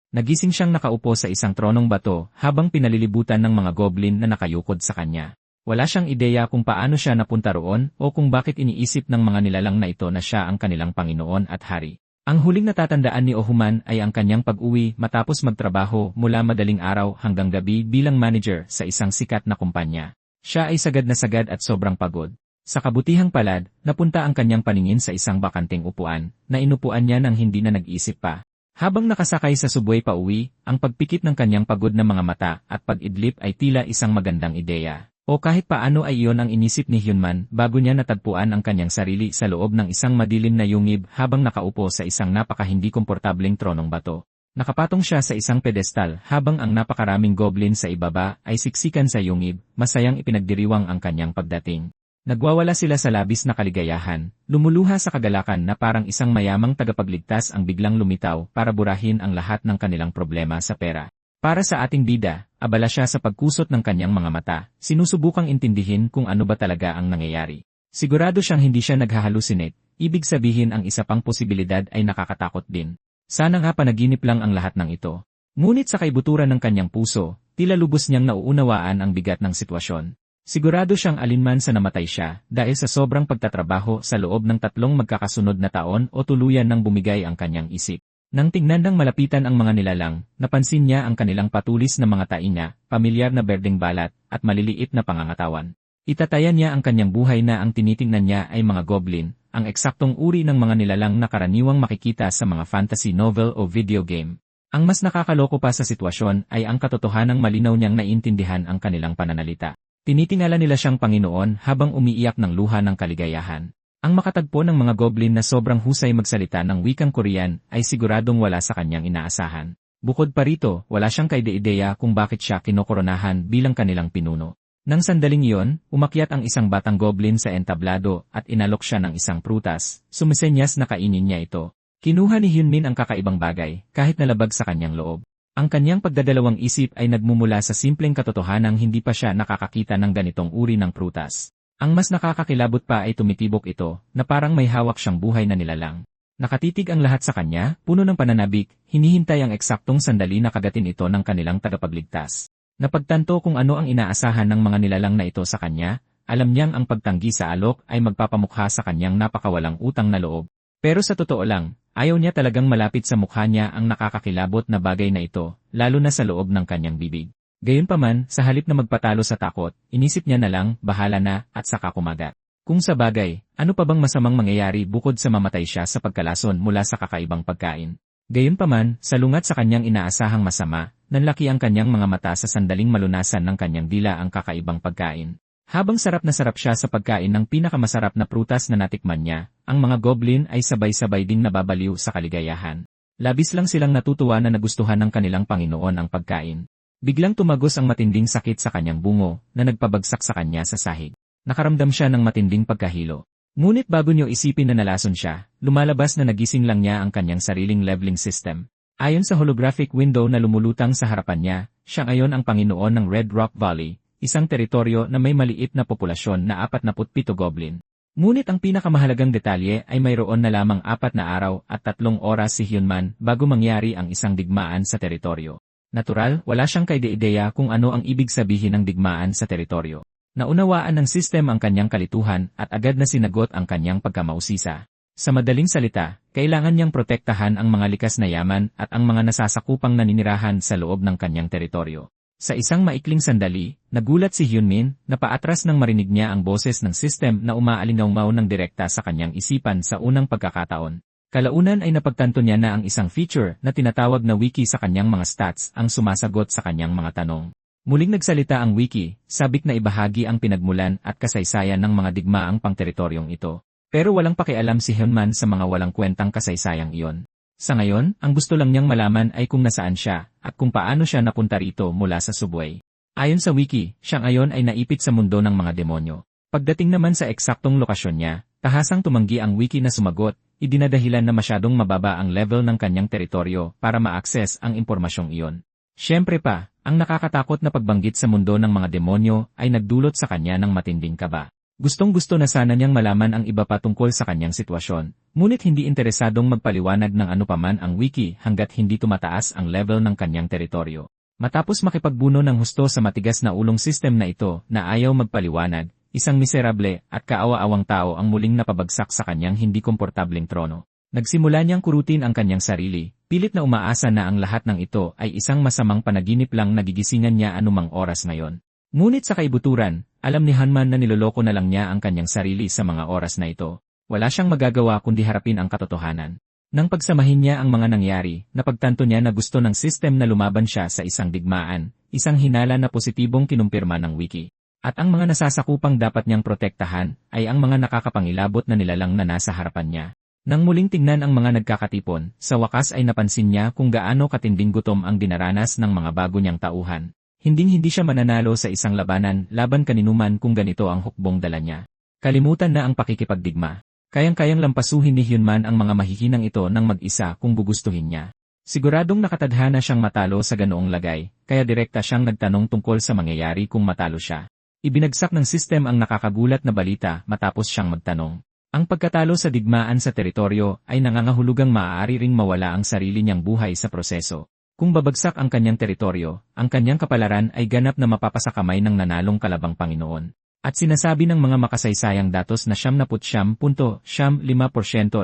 Nagising siyang nakaupo sa isang tronong bato habang pinalilibutan ng mga goblin na nakayukod sa kanya. Wala siyang ideya kung paano siya napunta roon o kung bakit iniisip ng mga nilalang na ito na siya ang kanilang Panginoon at Hari. Ang huling natatandaan ni Ohuman ay ang kanyang pag-uwi matapos magtrabaho mula madaling araw hanggang gabi bilang manager sa isang sikat na kumpanya. Siya ay sagad at sobrang pagod. Sa kabutihang palad, napunta ang kanyang paningin sa isang bakanting upuan, na inupuan niya nang hindi na nag-isip pa. Habang nakasakay sa subway pauwi, ang pagpikit ng kanyang pagod na mga mata at pag-idlip ay tila isang magandang ideya. O kahit paano ay iyon ang inisip ni Hyunman bago niya natagpuan ang kanyang sarili sa loob ng isang madilim na yungib habang nakaupo sa isang napakahindi komportableng tronong bato. Nakapatong siya sa isang pedestal habang ang napakaraming goblin sa ibaba ay siksikan sa yungib, masayang ipinagdiriwang ang kanyang pagdating. Nagwawala sila sa labis na kaligayahan, lumuluha sa kagalakan na parang isang mayamang tagapagligtas ang biglang lumitaw para burahin ang lahat ng kanilang problema sa pera. Para sa ating bida, abala siya sa pagkusot ng kanyang mga mata, sinusubukang intindihin kung ano ba talaga ang nangyayari. Sigurado siyang hindi siya naghahalusinate, ibig sabihin ang isa pang posibilidad ay nakakatakot din. Sana nga panaginip lang ang lahat ng ito. Ngunit sa kaibuturan ng kanyang puso, tila lubos niyang nauunawaan ang bigat ng sitwasyon. Sigurado siyang alinman sa namatay siya dahil sa sobrang pagtatrabaho sa loob ng 3 magkakasunod na taon o tuluyan nang bumigay ang kanyang isip. Nang tingnan ng malapitan ang mga nilalang, napansin niya ang kanilang patulis na mga tainga, pamilyar na berdeng balat, at maliliit na pangangatawan. Itatayan niya ang kanyang buhay na ang tinitingnan niya ay mga goblin, ang eksaktong uri ng mga nilalang na karaniwang makikita sa mga fantasy novel o video game. Ang mas nakakaloko pa sa sitwasyon ay ang katotohanang malinaw niyang naiintindihan ang kanilang pananalita. Tinitingala nila siyang Panginoon habang umiiyak ng luha ng kaligayahan. Ang makatagpo ng mga goblin na sobrang husay magsalita ng wikang Korean ay siguradong wala sa kanyang inaasahan. Bukod pa rito, wala siyang kaide-ideya kung bakit siya kinokoronahan bilang kanilang pinuno. Nang sandaling iyon, umakyat ang isang batang goblin sa entablado at inalok siya ng isang prutas, sumisenyas na kainin niya ito. Kinuha ni Hyunmin ang kakaibang bagay, kahit nalabag sa kanyang loob. Ang kanyang pagdadalawang isip ay nagmumula sa simpleng katotohanang hindi pa siya nakakakita ng ganitong uri ng prutas. Ang mas nakakakilabot pa ay tumitibok ito, na parang may hawak siyang buhay na nilalang. Nakatitig ang lahat sa kanya, puno ng pananabik, hinihintay ang eksaktong sandali na kagatin ito ng kanilang tagapagligtas. Napagtanto kung ano ang inaasahan ng mga nilalang na ito sa kanya, alam niyang ang pagtanggi sa alok ay magpapamukha sa kanyang napakawalang utang na loob. Pero sa totoo lang, ayaw niya talagang malapit sa mukha niya ang nakakakilabot na bagay na ito, lalo na sa loob ng kanyang bibig. Gayunpaman, sa halip na magpatalo sa takot, inisip niya na lang, bahala na, at saka kumagat. Kung sa bagay, ano pa bang masamang mangyayari bukod sa mamatay siya sa pagkalason mula sa kakaibang pagkain? Gayunpaman, salungat sa kanyang inaasahang masama, nanlaki ang kanyang mga mata sa sandaling malunasan ng kanyang dila ang kakaibang pagkain. Habang sarap na sarap siya sa pagkain ng pinakamasarap na prutas na natikman niya, ang mga goblin ay sabay-sabay ding nababaliw sa kaligayahan. Labis lang silang natutuwa na nagustuhan ng kanilang Panginoon ang pagkain. Biglang tumagos ang matinding sakit sa kanyang bungo na nagpabagsak sa kanya sa sahig. Nakaramdam siya ng matinding pagkahilo. Ngunit bago niyo isipin na nalason siya, lumalabas na nagising lang niya ang kanyang sariling leveling system. Ayon sa holographic window na lumulutang sa harapan niya, siya ngayon ang Panginoon ng Red Rock Valley, isang teritoryo na may maliit na populasyon na 47 goblin. Ngunit ang pinakamahalagang detalye ay mayroon na lamang 4 na araw at 3 oras si Hyunman bago mangyari ang isang digmaan sa teritoryo. Natural, wala siyang kaide-ideya kung ano ang ibig sabihin ng digmaan sa teritoryo. Naunawaan ng sistem ang kanyang kalituhan at agad na sinagot ang kanyang pagkamausisa. Sa madaling salita, kailangan niyang protektahan ang mga likas na yaman at ang mga nasasakupang naninirahan sa loob ng kanyang teritoryo. Sa isang maikling sandali, nagulat si Hyunmin na paatras nang marinig niya ang boses ng system na umaalingaw ng direkta sa kanyang isipan sa unang pagkakataon. Kalaunan ay napagtanto niya na ang isang feature na tinatawag na wiki sa kanyang mga stats ang sumasagot sa kanyang mga tanong. Muling nagsalita ang wiki, sabik na ibahagi ang pinagmulan at kasaysayan ng mga digmaang pangteritoryong ito. Pero walang pakialam si Hyunman sa mga walang kwentang kasaysayang iyon. Sa ngayon, ang gusto lang niyang malaman ay kung nasaan siya, at kung paano siya napunta rito mula sa subway. Ayon sa wiki, siya ngayon ay naipit sa mundo ng mga demonyo. Pagdating naman sa eksaktong lokasyon niya, tahasang tumanggi ang wiki na sumagot, idinadahilan na masyadong mababa ang level ng kanyang teritoryo para ma-access ang impormasyong iyon. Siyempre pa, ang nakakatakot na pagbanggit sa mundo ng mga demonyo ay nagdulot sa kanya ng matinding kaba. Gustong-gusto na sana niyang malaman ang iba pa tungkol sa kanyang sitwasyon, ngunit hindi interesadong magpaliwanag ng anupaman ang wiki hanggat hindi tumataas ang level ng kanyang teritoryo. Matapos makipagbuno ng husto sa matigas na ulong system na ito na ayaw magpaliwanag, isang miserable at kaawa-awang tao ang muling napabagsak sa kanyang hindi komportableng trono. Nagsimula niyang kurutin ang kanyang sarili, pilit na umaasa na ang lahat ng ito ay isang masamang panaginip lang na gigisingan niya anumang oras ngayon. Ngunit sa kaibuturan, alam ni Hanman na niloloko na lang niya ang kanyang sarili sa mga oras na ito. Wala siyang magagawa kundi harapin ang katotohanan. Nang pagsamahin niya ang mga nangyari, napagtanto niya na gusto ng system na lumaban siya sa isang digmaan, isang hinala na positibong kinumpirma ng wiki. At ang mga nasasakupang dapat niyang protektahan ay ang mga nakakapangilabot na nilalang na nasa harapan niya. Nang muling tingnan ang mga nagkakatipon, sa wakas ay napansin niya kung gaano katinding gutom ang dinaranas ng mga bago niyang tauhan. Hinding-hindi siya mananalo sa isang labanan laban kaninuman kung ganito ang hukbong dala niya. Kalimutan na ang pakikipagdigma. Kayang-kayang lampasuhin ni Hyunman ang mga mahihinang ito ng mag-isa kung gugustuhin niya. Siguradong nakatadhana siyang matalo sa ganoong lagay, kaya direkta siyang nagtanong tungkol sa mangyayari kung matalo siya. Ibinagsak ng system ang nakakagulat na balita matapos siyang magtanong. Ang pagkatalo sa digmaan sa teritoryo ay nangangahulugang maaari ring mawala ang sarili niyang buhay sa proseso. Kung babagsak ang kanyang teritoryo, ang kanyang kapalaran ay ganap na mapapasakamay ng nanalong kalabang Panginoon. At sinasabi ng mga makasaysayang datos na 79.75%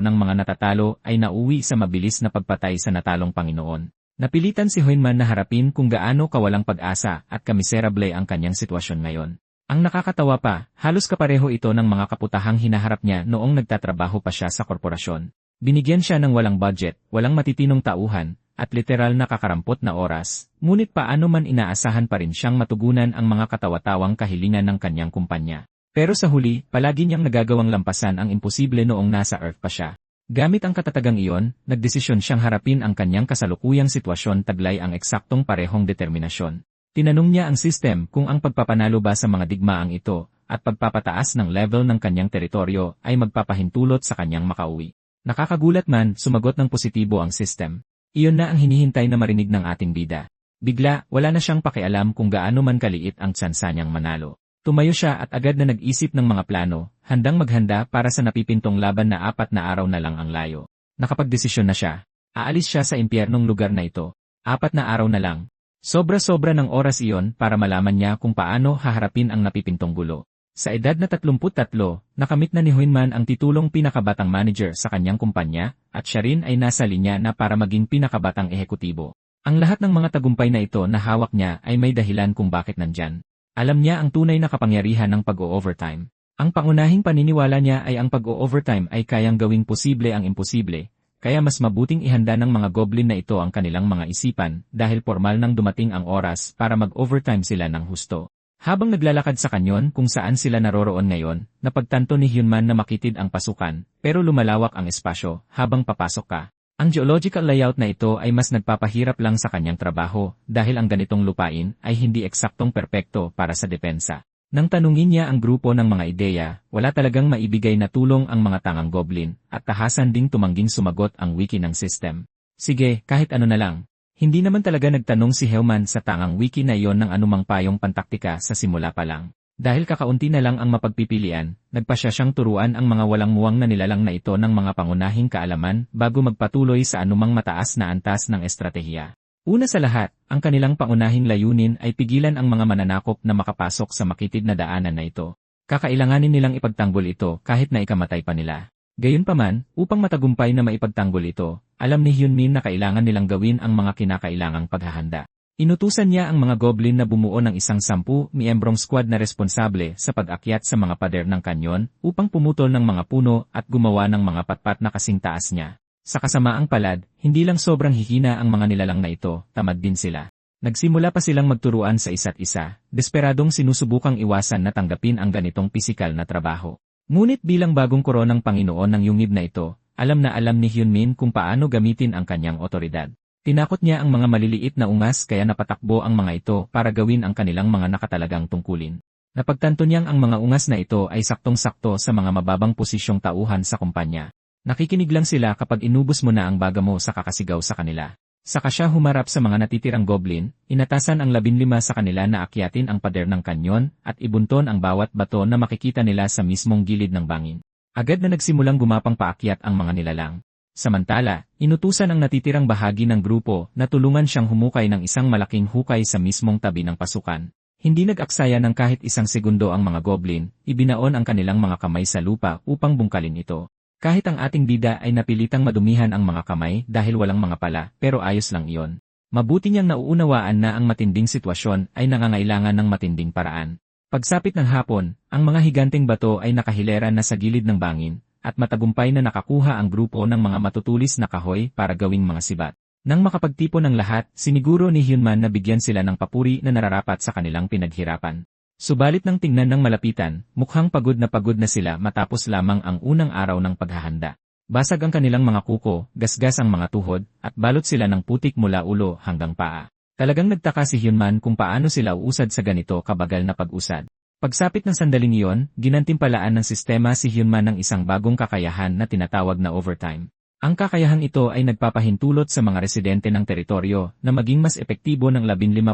ng mga natatalo ay nauwi sa mabilis na pagpatay sa natalong Panginoon. Napilitan si Hyunman na harapin kung gaano kawalang pag-asa at kamiserable ang kanyang sitwasyon ngayon. Ang nakakatawa pa, halos kapareho ito ng mga kaputahang hinaharap niya noong nagtatrabaho pa siya sa korporasyon. Binigyan siya ng walang budget, walang matitinong tauhan, at literal na kakarampot na oras, ngunit paano man inaasahan pa rin siyang matugunan ang mga katawa-tawang kahilingan ng kanyang kumpanya. Pero sa huli, palagi niyang nagagawang lampasan ang imposible noong nasa Earth pa siya. Gamit ang katatagang iyon, nagdesisyon siyang harapin ang kanyang kasalukuyang sitwasyon taglay ang eksaktong parehong determinasyon. Tinanong niya ang system kung ang pagpapanalo ba sa mga digmaang ito at pagpapataas ng level ng kanyang teritoryo ay magpapahintulot sa kanyang makauwi. Nakakagulat man, sumagot ng positibo ang system. Iyon na ang hinihintay na marinig ng ating bida. Bigla, wala na siyang pakialam kung gaano man kaliit ang tsansa niyang manalo. Tumayo siya at agad na nag-isip ng mga plano, handang maghanda para sa napipintong laban na 4 na araw na lang ang layo. Nakapagdesisyon na siya. Aalis siya sa impyernong lugar na ito. 4 na araw na lang. Sobra-sobra ng oras iyon para malaman niya kung paano haharapin ang napipintong gulo. Sa edad na 33, nakamit na ni Hyunman ang titulong pinakabatang manager sa kanyang kumpanya, at siya rin ay nasa linya na para maging pinakabatang ehekutibo. Ang lahat ng mga tagumpay na ito na hawak niya ay may dahilan kung bakit nandyan. Alam niya ang tunay na kapangyarihan ng pag-o-overtime. Ang pangunahing paniniwala niya ay ang pag-o-overtime ay kayang gawing posible ang imposible, kaya mas mabuting ihanda ng mga goblin na ito ang kanilang mga isipan dahil formal nang dumating ang oras para mag-overtime sila ng husto. Habang naglalakad sa kanyon kung saan sila naroroon ngayon, napagtanto ni Hyunman na makitid ang pasukan, pero lumalawak ang espasyo habang papasok ka. Ang geological layout na ito ay mas nagpapahirap lang sa kanyang trabaho dahil ang ganitong lupain ay hindi eksaktong perpekto para sa depensa. Nang tanungin niya ang grupo ng mga ideya, wala talagang maibigay na tulong ang mga tangang goblin at tahasan ding tumangging sumagot ang wiki ng system. Sige, kahit ano na lang. Hindi naman talaga nagtanong si Hyunman sa tangang wiki na iyon ng anumang payong pantaktika sa simula pa lang. Dahil kakaunti na lang ang mapagpipilian, nagpasya siyang turuan ang mga walang muwang na nilalang na ito ng mga pangunahing kaalaman bago magpatuloy sa anumang mataas na antas ng estratehiya. Una sa lahat, ang kanilang pangunahing layunin ay pigilan ang mga mananakop na makapasok sa makitid na daanan na ito. Kakailanganin nilang ipagtanggol ito kahit na ikamatay pa nila. Gayunpaman, upang matagumpay na maipagtanggol ito, alam ni Hyunmin na kailangan nilang gawin ang mga kinakailangang paghahanda. Inutusan niya ang mga goblin na bumuo ng isang 10 miyembrong squad na responsable sa pag-akyat sa mga pader ng kanyon upang pumutol ng mga puno at gumawa ng mga patpat na kasing taas niya. Sa kasamaang palad, hindi lang sobrang hihina ang mga nilalang na ito, tamad din sila. Nagsimula pa silang magturuan sa isa't isa, desperadong sinusubukang iwasan na tanggapin ang ganitong pisikal na trabaho. Ngunit bilang bagong koronang Panginoon ng yungib na ito, alam ni Hyunmin kung paano gamitin ang kanyang otoridad. Tinakot niya ang mga maliliit na ungas kaya napatakbo ang mga ito para gawin ang kanilang mga nakatalagang tungkulin. Napagtanto niyang ang mga ungas na ito ay saktong-sakto sa mga mababang posisyong tauhan sa kumpanya. Nakikinig lang sila kapag inubos mo na ang baga mo sa kakasigaw sa kanila. Saka siya humarap sa mga natitirang goblin, inatasan ang 15 sa kanila na akyatin ang pader ng kanyon at ibunton ang bawat bato na makikita nila sa mismong gilid ng bangin. Agad na nagsimulang gumapang paakyat ang mga nilalang. Samantala, inutusan ang natitirang bahagi ng grupo na tulungan siyang humukay ng isang malaking hukay sa mismong tabi ng pasukan. Hindi nag-aksaya ng kahit isang segundo ang mga goblin, ibinaon ang kanilang mga kamay sa lupa upang bungkalin ito. Kahit ang ating bida ay napilitang madumihan ang mga kamay dahil walang mga pala, pero ayos lang iyon. Mabuti niyang nauunawaan na ang matinding sitwasyon ay nangangailangan ng matinding paraan. Pagsapit ng hapon, ang mga higanteng bato ay nakahilera na sa gilid ng bangin, at matagumpay na nakakuha ang grupo ng mga matutulis na kahoy para gawing mga sibat. Nang makapagtipon ng lahat, siniguro ni Hyunman na bigyan sila ng papuri na nararapat sa kanilang pinaghirapan. Subalit nang tingnan ng malapitan, mukhang pagod na sila matapos lamang ang unang araw ng paghahanda. Basag ang kanilang mga kuko, gasgas ang mga tuhod, at balot sila ng putik mula ulo hanggang paa. Talagang nagtaka si Hyunman kung paano sila uusad sa ganito kabagal na pag-usad. Pagsapit ng sandaling iyon, ginantimpalaan ng sistema si Hyunman ng isang bagong kakayahan na tinatawag na overtime. Ang kakayahang ito ay nagpapahintulot sa mga residente ng teritoryo na maging mas epektibo ng 15%,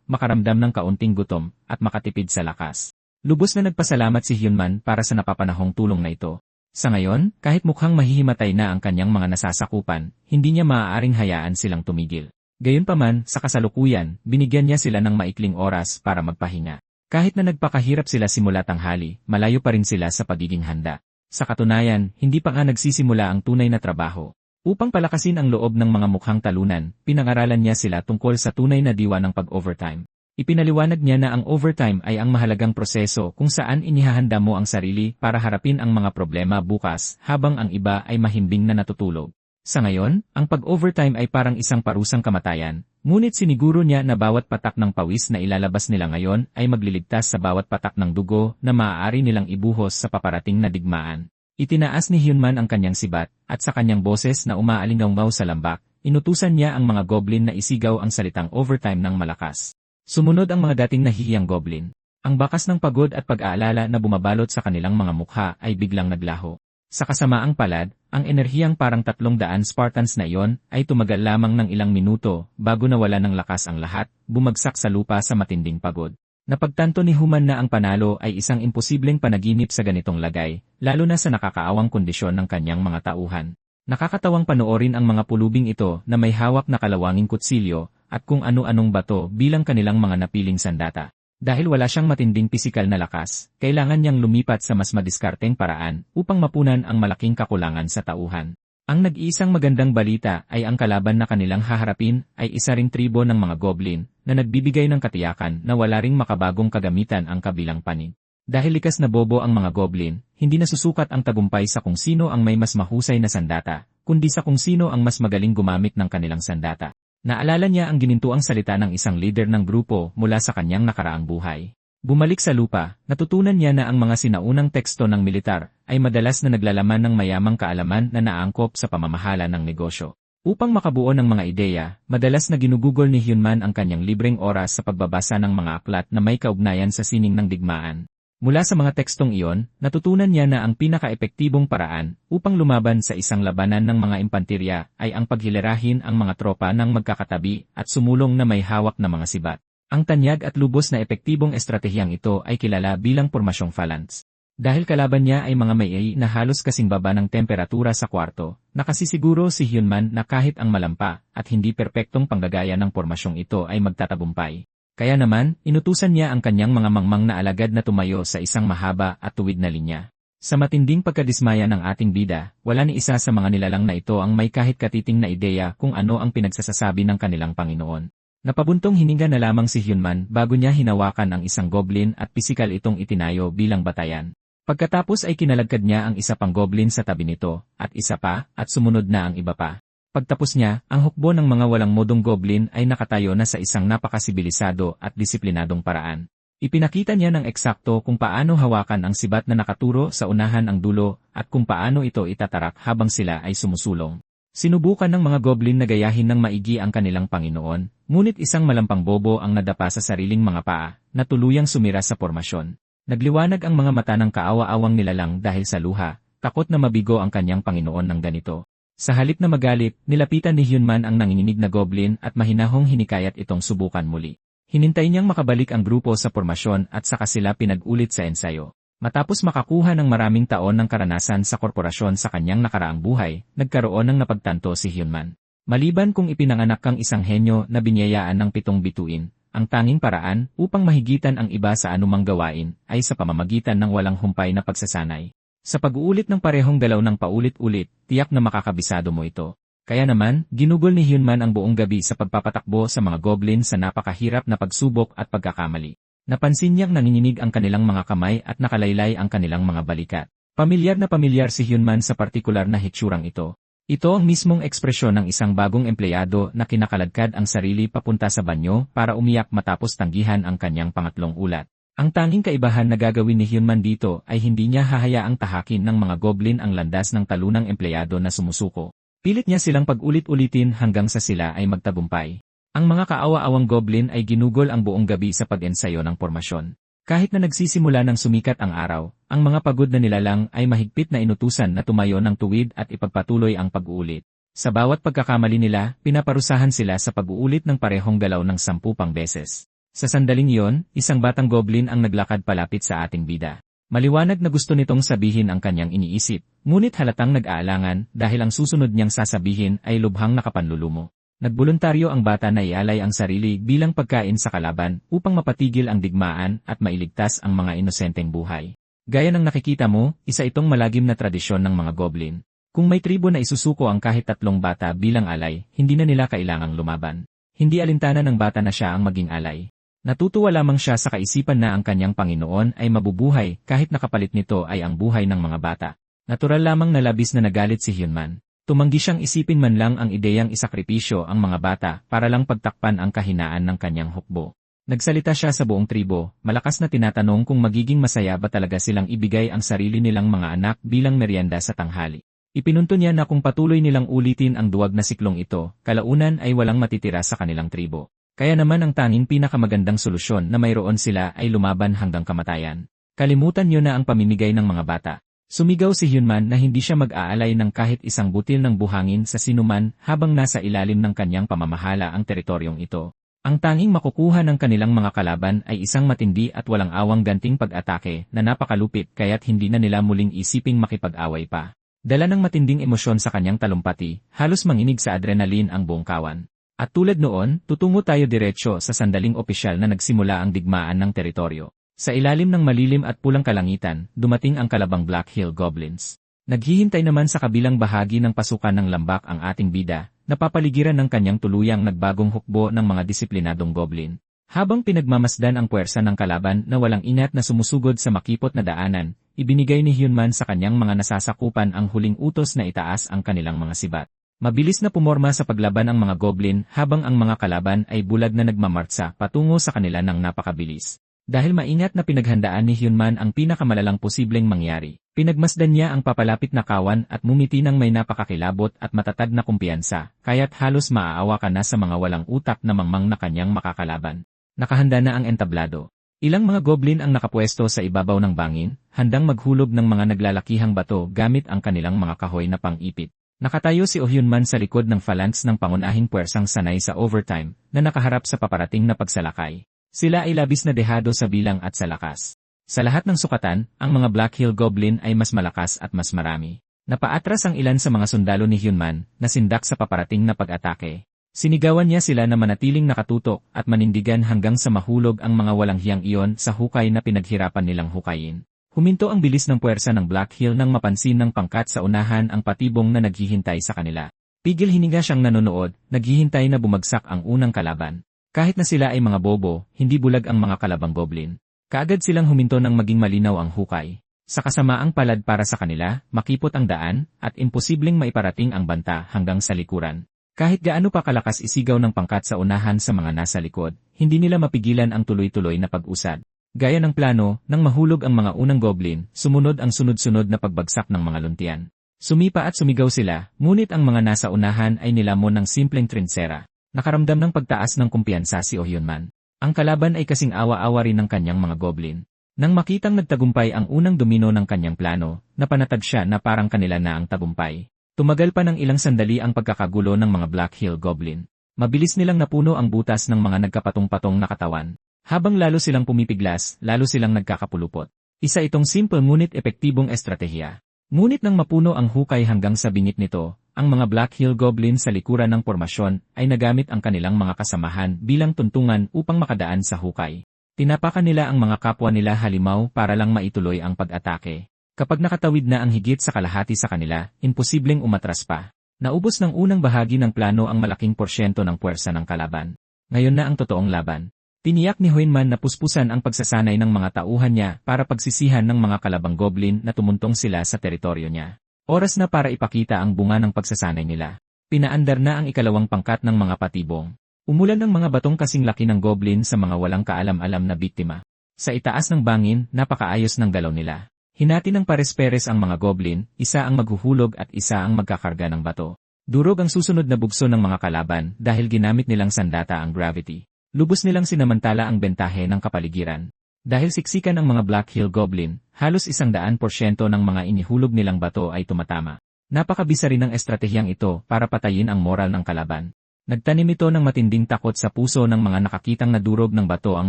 makaramdam ng kaunting gutom, at makatipid sa lakas. Lubos na nagpasalamat si Hyunman para sa napapanahong tulong na ito. Sa ngayon, kahit mukhang mahihimatay na ang kanyang mga nasasakupan, hindi niya maaaring hayaan silang tumigil. Gayunpaman, sa kasalukuyan, binigyan niya sila ng maikling oras para magpahinga. Kahit na nagpakahirap sila simula tanghali, malayo pa rin sila sa pagiging handa. Sa katunayan, hindi pa nga nagsisimula ang tunay na trabaho. Upang palakasin ang loob ng mga mukhang talunan, pinangaralan niya sila tungkol sa tunay na diwa ng pag-overtime. Ipinaliwanag niya na ang overtime ay ang mahalagang proseso kung saan inihahanda mo ang sarili para harapin ang mga problema bukas habang ang iba ay mahimbing na natutulog. Sa ngayon, ang pag-overtime ay parang isang parusang kamatayan, ngunit siniguro niya na bawat patak ng pawis na ilalabas nila ngayon ay magliligtas sa bawat patak ng dugo na maaari nilang ibuhos sa paparating na digmaan. Itinaas ni Hyunman ang kanyang sibat, at sa kanyang boses na umaalingaw sa lambak, inutusan niya ang mga goblin na isigaw ang salitang overtime ng malakas. Sumunod ang mga dating nahihiyang goblin. Ang bakas ng pagod at pag-aalala na bumabalot sa kanilang mga mukha ay biglang naglaho. Sa kasamaang palad, ang enerhiyang parang 300 Spartans na iyon ay tumagal lamang ng ilang minuto bago nawala ng lakas ang lahat, bumagsak sa lupa sa matinding pagod. Napagtanto ni Hyunman na ang panalo ay isang imposibleng panaginip sa ganitong lagay, lalo na sa nakakaawang kondisyon ng kanyang mga tauhan. Nakakatawang panoorin ang mga pulubing ito na may hawak na kalawanging kutsilyo at kung ano-anong bato bilang kanilang mga napiling sandata. Dahil wala siyang matinding pisikal na lakas, kailangan niyang lumipat sa mas madiskarteng paraan upang mapunan ang malaking kakulangan sa tauhan. Ang nag-iisang magandang balita ay ang kalaban na kanilang haharapin ay isa ring tribo ng mga goblin na nagbibigay ng katiyakan na wala ring makabagong kagamitan ang kabilang panig. Dahil likas na bobo ang mga goblin, hindi nasusukat ang tagumpay sa kung sino ang may mas mahusay na sandata, kundi sa kung sino ang mas magaling gumamit ng kanilang sandata. Naalala niya ang ginintuang salita ng isang leader ng grupo mula sa kanyang nakaraang buhay. Bumalik sa lupa, natutunan niya na ang mga sinaunang teksto ng militar ay madalas na naglalaman ng mayamang kaalaman na naangkop sa pamamahala ng negosyo. Upang makabuo ng mga ideya, madalas na ginugugol ni Hyunman ang kanyang libreng oras sa pagbabasa ng mga aklat na may kaugnayan sa sining ng digmaan. Mula sa mga tekstong iyon, natutunan niya na ang pinaka-epektibong paraan upang lumaban sa isang labanan ng mga impanterya ay ang paghilerahin ang mga tropa ng magkakatabi at sumulong na may hawak na mga sibat. Ang tanyag at lubos na epektibong estratehiyang ito ay kilala bilang pormasyong phalanx. Dahil kalaban niya ay mga may na halos kasing baba ng temperatura sa kwarto, nakasisiguro si Hyunman na kahit ang malampa at hindi perpektong panggagaya ng pormasyong ito ay magtatagumpay. Kaya naman, inutusan niya ang kanyang mga mangmang na alagad na tumayo sa isang mahaba at tuwid na linya. Sa matinding pagkadismaya ng ating bida, wala ni isa sa mga nilalang na ito ang may kahit katiting na ideya kung ano ang pinagsasasabi ng kanilang Panginoon. Napabuntong hininga na lamang si Hyunman bago niya hinawakan ang isang goblin at pisikal itong itinayo bilang batayan. Pagkatapos ay kinalagkad niya ang isa pang goblin sa tabi nito, at isa pa, at sumunod na ang iba pa. Pagtapos niya, ang hukbo ng mga walang modong goblin ay nakatayo na sa isang napakasibilisado at disiplinadong paraan. Ipinakita niya ng eksakto kung paano hawakan ang sibat na nakaturo sa unahan ang dulo at kung paano ito itatarak habang sila ay sumusulong. Sinubukan ng mga goblin na gayahin ng maigi ang kanilang Panginoon, ngunit isang malampang bobo ang nadapa sa sariling mga paa na tuluyang sumira sa pormasyon. Nagliwanag ang mga mata ng kaawa-awang nilalang dahil sa luha, takot na mabigo ang kanyang Panginoon ng ganito. Sa halip na magalit, nilapitan ni Hyunman ang nanginginig na goblin at mahinahong hinikayat itong subukan muli. Hinintay niyang makabalik ang grupo sa pormasyon at saka sila pinag-ulit sa ensayo. Matapos makakuha ng maraming taon ng karanasan sa korporasyon sa kanyang nakaraang buhay, nagkaroon ng napagtanto si Hyunman. Maliban kung ipinanganak kang isang henyo na binyayaan ng 7 bituin, ang tanging paraan upang mahigitan ang iba sa anumang gawain ay sa pamamagitan ng walang humpay na pagsasanay. Sa pag-uulit ng parehong galaw ng paulit-ulit, tiyak na makakabisado mo ito. Kaya naman, ginugol ni Hyunman ang buong gabi sa pagpapatakbo sa mga goblin sa napakahirap na pagsubok at pagkakamali. Napansin niyang nanginginig ang kanilang mga kamay at nakalaylay ang kanilang mga balikat. Pamilyar na pamilyar si Hyunman sa partikular na hitsurang ito. Ito ang mismong ekspresyon ng isang bagong empleyado na kinakaladkad ang sarili papunta sa banyo para umiyak matapos tanggihan ang kanyang pangatlong ulat. Ang tanging kaibahan na gagawin ni Hyunman dito ay hindi niya hahayaang tahakin ng mga goblin ang landas ng talunang empleyado na sumusuko. Pilit niya silang pag-ulit-ulitin hanggang sa sila ay magtagumpay. Ang mga kaawa-awang goblin ay ginugol ang buong gabi sa pag-ensayo ng pormasyon. Kahit na nagsisimula ng sumikat ang araw, ang mga pagod na nilalang ay mahigpit na inutusan na tumayo ng tuwid at ipagpatuloy ang pag-uulit. Sa bawat pagkakamali nila, pinaparusahan sila sa pag-uulit ng parehong galaw ng 10 pang beses. Sa sandaling iyon, isang batang goblin ang naglakad palapit sa ating bida. Maliwanag na gusto nitong sabihin ang kanyang iniisip, ngunit halatang nag-aalangan dahil ang susunod niyang sasabihin ay lubhang nakapanlulumo. Nagboluntaryo ang bata na ialay ang sarili bilang pagkain sa kalaban upang mapatigil ang digmaan at mailigtas ang mga inosenteng buhay. Gaya ng nakikita mo, isa itong malagim na tradisyon ng mga goblin. Kung may tribo na isusuko ang kahit 3 bata bilang alay, hindi na nila kailangang lumaban. Hindi alintana ng bata na siya ang maging alay. Natutuwa lamang siya sa kaisipan na ang kanyang Panginoon ay mabubuhay kahit nakapalit nito ay ang buhay ng mga bata. Natural lamang na labis na nagalit si Hyunman. Tumanggi siyang isipin man lang ang ideyang isakripisyo ang mga bata para lang pagtakpan ang kahinaan ng kanyang hukbo. Nagsalita siya sa buong tribo, malakas na tinatanong kung magiging masaya ba talaga silang ibigay ang sarili nilang mga anak bilang merienda sa tanghali. Ipinunto niya na kung patuloy nilang ulitin ang duwag na siklong ito, kalaunan ay walang matitira sa kanilang tribo. Kaya naman ang tanging pinakamagandang solusyon na mayroon sila ay lumaban hanggang kamatayan. Kalimutan niyo na ang pamimigay ng mga bata. Sumigaw si Hyunman na hindi siya mag-aalay ng kahit isang butil ng buhangin sa sinuman habang nasa ilalim ng kanyang pamamahala ang teritoryong ito. Ang tanging makukuha ng kanilang mga kalaban ay isang matindi at walang awang ganting pag-atake na napakalupit kaya't hindi na nila muling isiping makipag-away pa. Dala ng matinding emosyon sa kanyang talumpati, halos manginig sa adrenaline ang buong kawan. At tulad noon, tutungo tayo diretsyo sa sandaling opisyal na nagsimula ang digmaan ng teritoryo. Sa ilalim ng malilim at pulang kalangitan, dumating ang kalabang Black Hill Goblins. Naghihintay naman sa kabilang bahagi ng pasukan ng lambak ang ating bida, napapaligiran ng kanyang tuluyang nagbagong hukbo ng mga disiplinadong goblin. Habang pinagmamasdan ang puwersa ng kalaban na walang ingat na sumusugod sa makipot na daanan, ibinigay ni Hyunman sa kanyang mga nasasakupan ang huling utos na itaas ang kanilang mga sibat. Mabilis na pumorma sa paglaban ang mga goblin habang ang mga kalaban ay bulag na nagmamartsa patungo sa kanila ng napakabilis. Dahil maingat na pinaghandaan ni Hyunman ang pinakamalalang posibleng mangyari, pinagmasdan niya ang papalapit na kawan at mumiti ng may napakakilabot at matatag na kumpiyansa, kaya't halos maaawa ka na sa mga walang utak na mangmang na kanyang makakalaban. Nakahanda na ang entablado. Ilang mga goblin ang nakapwesto sa ibabaw ng bangin, handang maghulog ng mga naglalakihang bato gamit ang kanilang mga kahoy na pang-ipit. Nakatayo si Oh Hyunman sa likod ng phalanx ng pangunahing puwersang sanay sa overtime na nakaharap sa paparating na pagsalakay. Sila ay labis na dehado sa bilang at sa lakas. Sa lahat ng sukatan, ang mga Black Hill Goblin ay mas malakas at mas marami. Napaatras ang ilan sa mga sundalo ni Hyunman na sindak sa paparating na pag-atake. Sinigawan niya sila na manatiling nakatutok at manindigan hanggang sa mahulog ang mga walang hiyang iyon sa hukay na pinaghirapan nilang hukayin. Huminto ang bilis ng puwersa ng Black Hill nang mapansin ng pangkat sa unahan ang patibong na naghihintay sa kanila. Pigil hininga siyang nanonood, naghihintay na bumagsak ang unang kalaban. Kahit na sila ay mga bobo, hindi bulag ang mga kalabang goblin. Kaagad silang huminto nang maging malinaw ang hukay. Sa kasamaang palad para sa kanila, makipot ang daan, at imposibleng maiparating ang banta hanggang sa likuran. Kahit gaano pa kalakas isigaw ng pangkat sa unahan sa mga nasa likod, hindi nila mapigilan ang tuloy-tuloy na pag-usad. Gaya ng plano, nang mahulog ang mga unang goblin, sumunod ang sunod-sunod na pagbagsak ng mga luntian. Sumipa at sumigaw sila, ngunit ang mga nasa unahan ay nilamon ng simpleng trinsera. Nakaramdam ng pagtaas ng kumpiyansa si Oh Hyunman. Ang kalaban ay kasing awa-awa rin ng kanyang mga goblin. Nang makitang nagtagumpay ang unang domino ng kanyang plano, napanatag siya na parang kanila na ang tagumpay. Tumagal pa ng ilang sandali ang pagkakagulo ng mga Black Hill Goblin. Mabilis nilang napuno ang butas ng mga nagkapatong-patong na katawan. Habang lalo silang pumipiglas, lalo silang nagkakapulupot. Isa itong simple ngunit epektibong estratehiya. Ngunit nang mapuno ang hukay hanggang sa bingit nito, ang mga Black Hill Goblin sa likuran ng pormasyon ay nagamit ang kanilang mga kasamahan bilang tuntungan upang makadaan sa hukay. Tinapakan nila ang mga kapwa nila halimaw para lang maituloy ang pag-atake. Kapag nakatawid na ang higit sa kalahati sa kanila, imposibleng umatras pa. Naubos ng unang bahagi ng plano ang malaking porsyento ng puwersa ng kalaban. Ngayon na ang totoong laban. Tiniyak ni Huinman na puspusan ang pagsasanay ng mga tauhan niya para pagsisihan ng mga kalabang goblin na tumuntong sila sa teritoryo niya. Oras na para ipakita ang bunga ng pagsasanay nila. Pinaandar na ang ikalawang pangkat ng mga patibong. Umulan ng mga batong kasing laki ng goblin sa mga walang kaalam-alam na biktima. Sa itaas ng bangin, napakaayos ng galaw nila. Hinati ng pares-peres ang mga goblin, isa ang maghuhulog at isa ang magkakarga ng bato. Durog ang susunod na bugso ng mga kalaban dahil ginamit nilang sandata ang gravity. Lubos nilang sinamantala ang bentahe ng kapaligiran. Dahil siksikan ang mga Black Hill Goblin, halos 100% ng mga inihulog nilang bato ay tumatama. Napakabisa rin ng estratehiyang ito para patayin ang moral ng kalaban. Nagtanim ito ng matinding takot sa puso ng mga nakakitang nadurog ng bato ang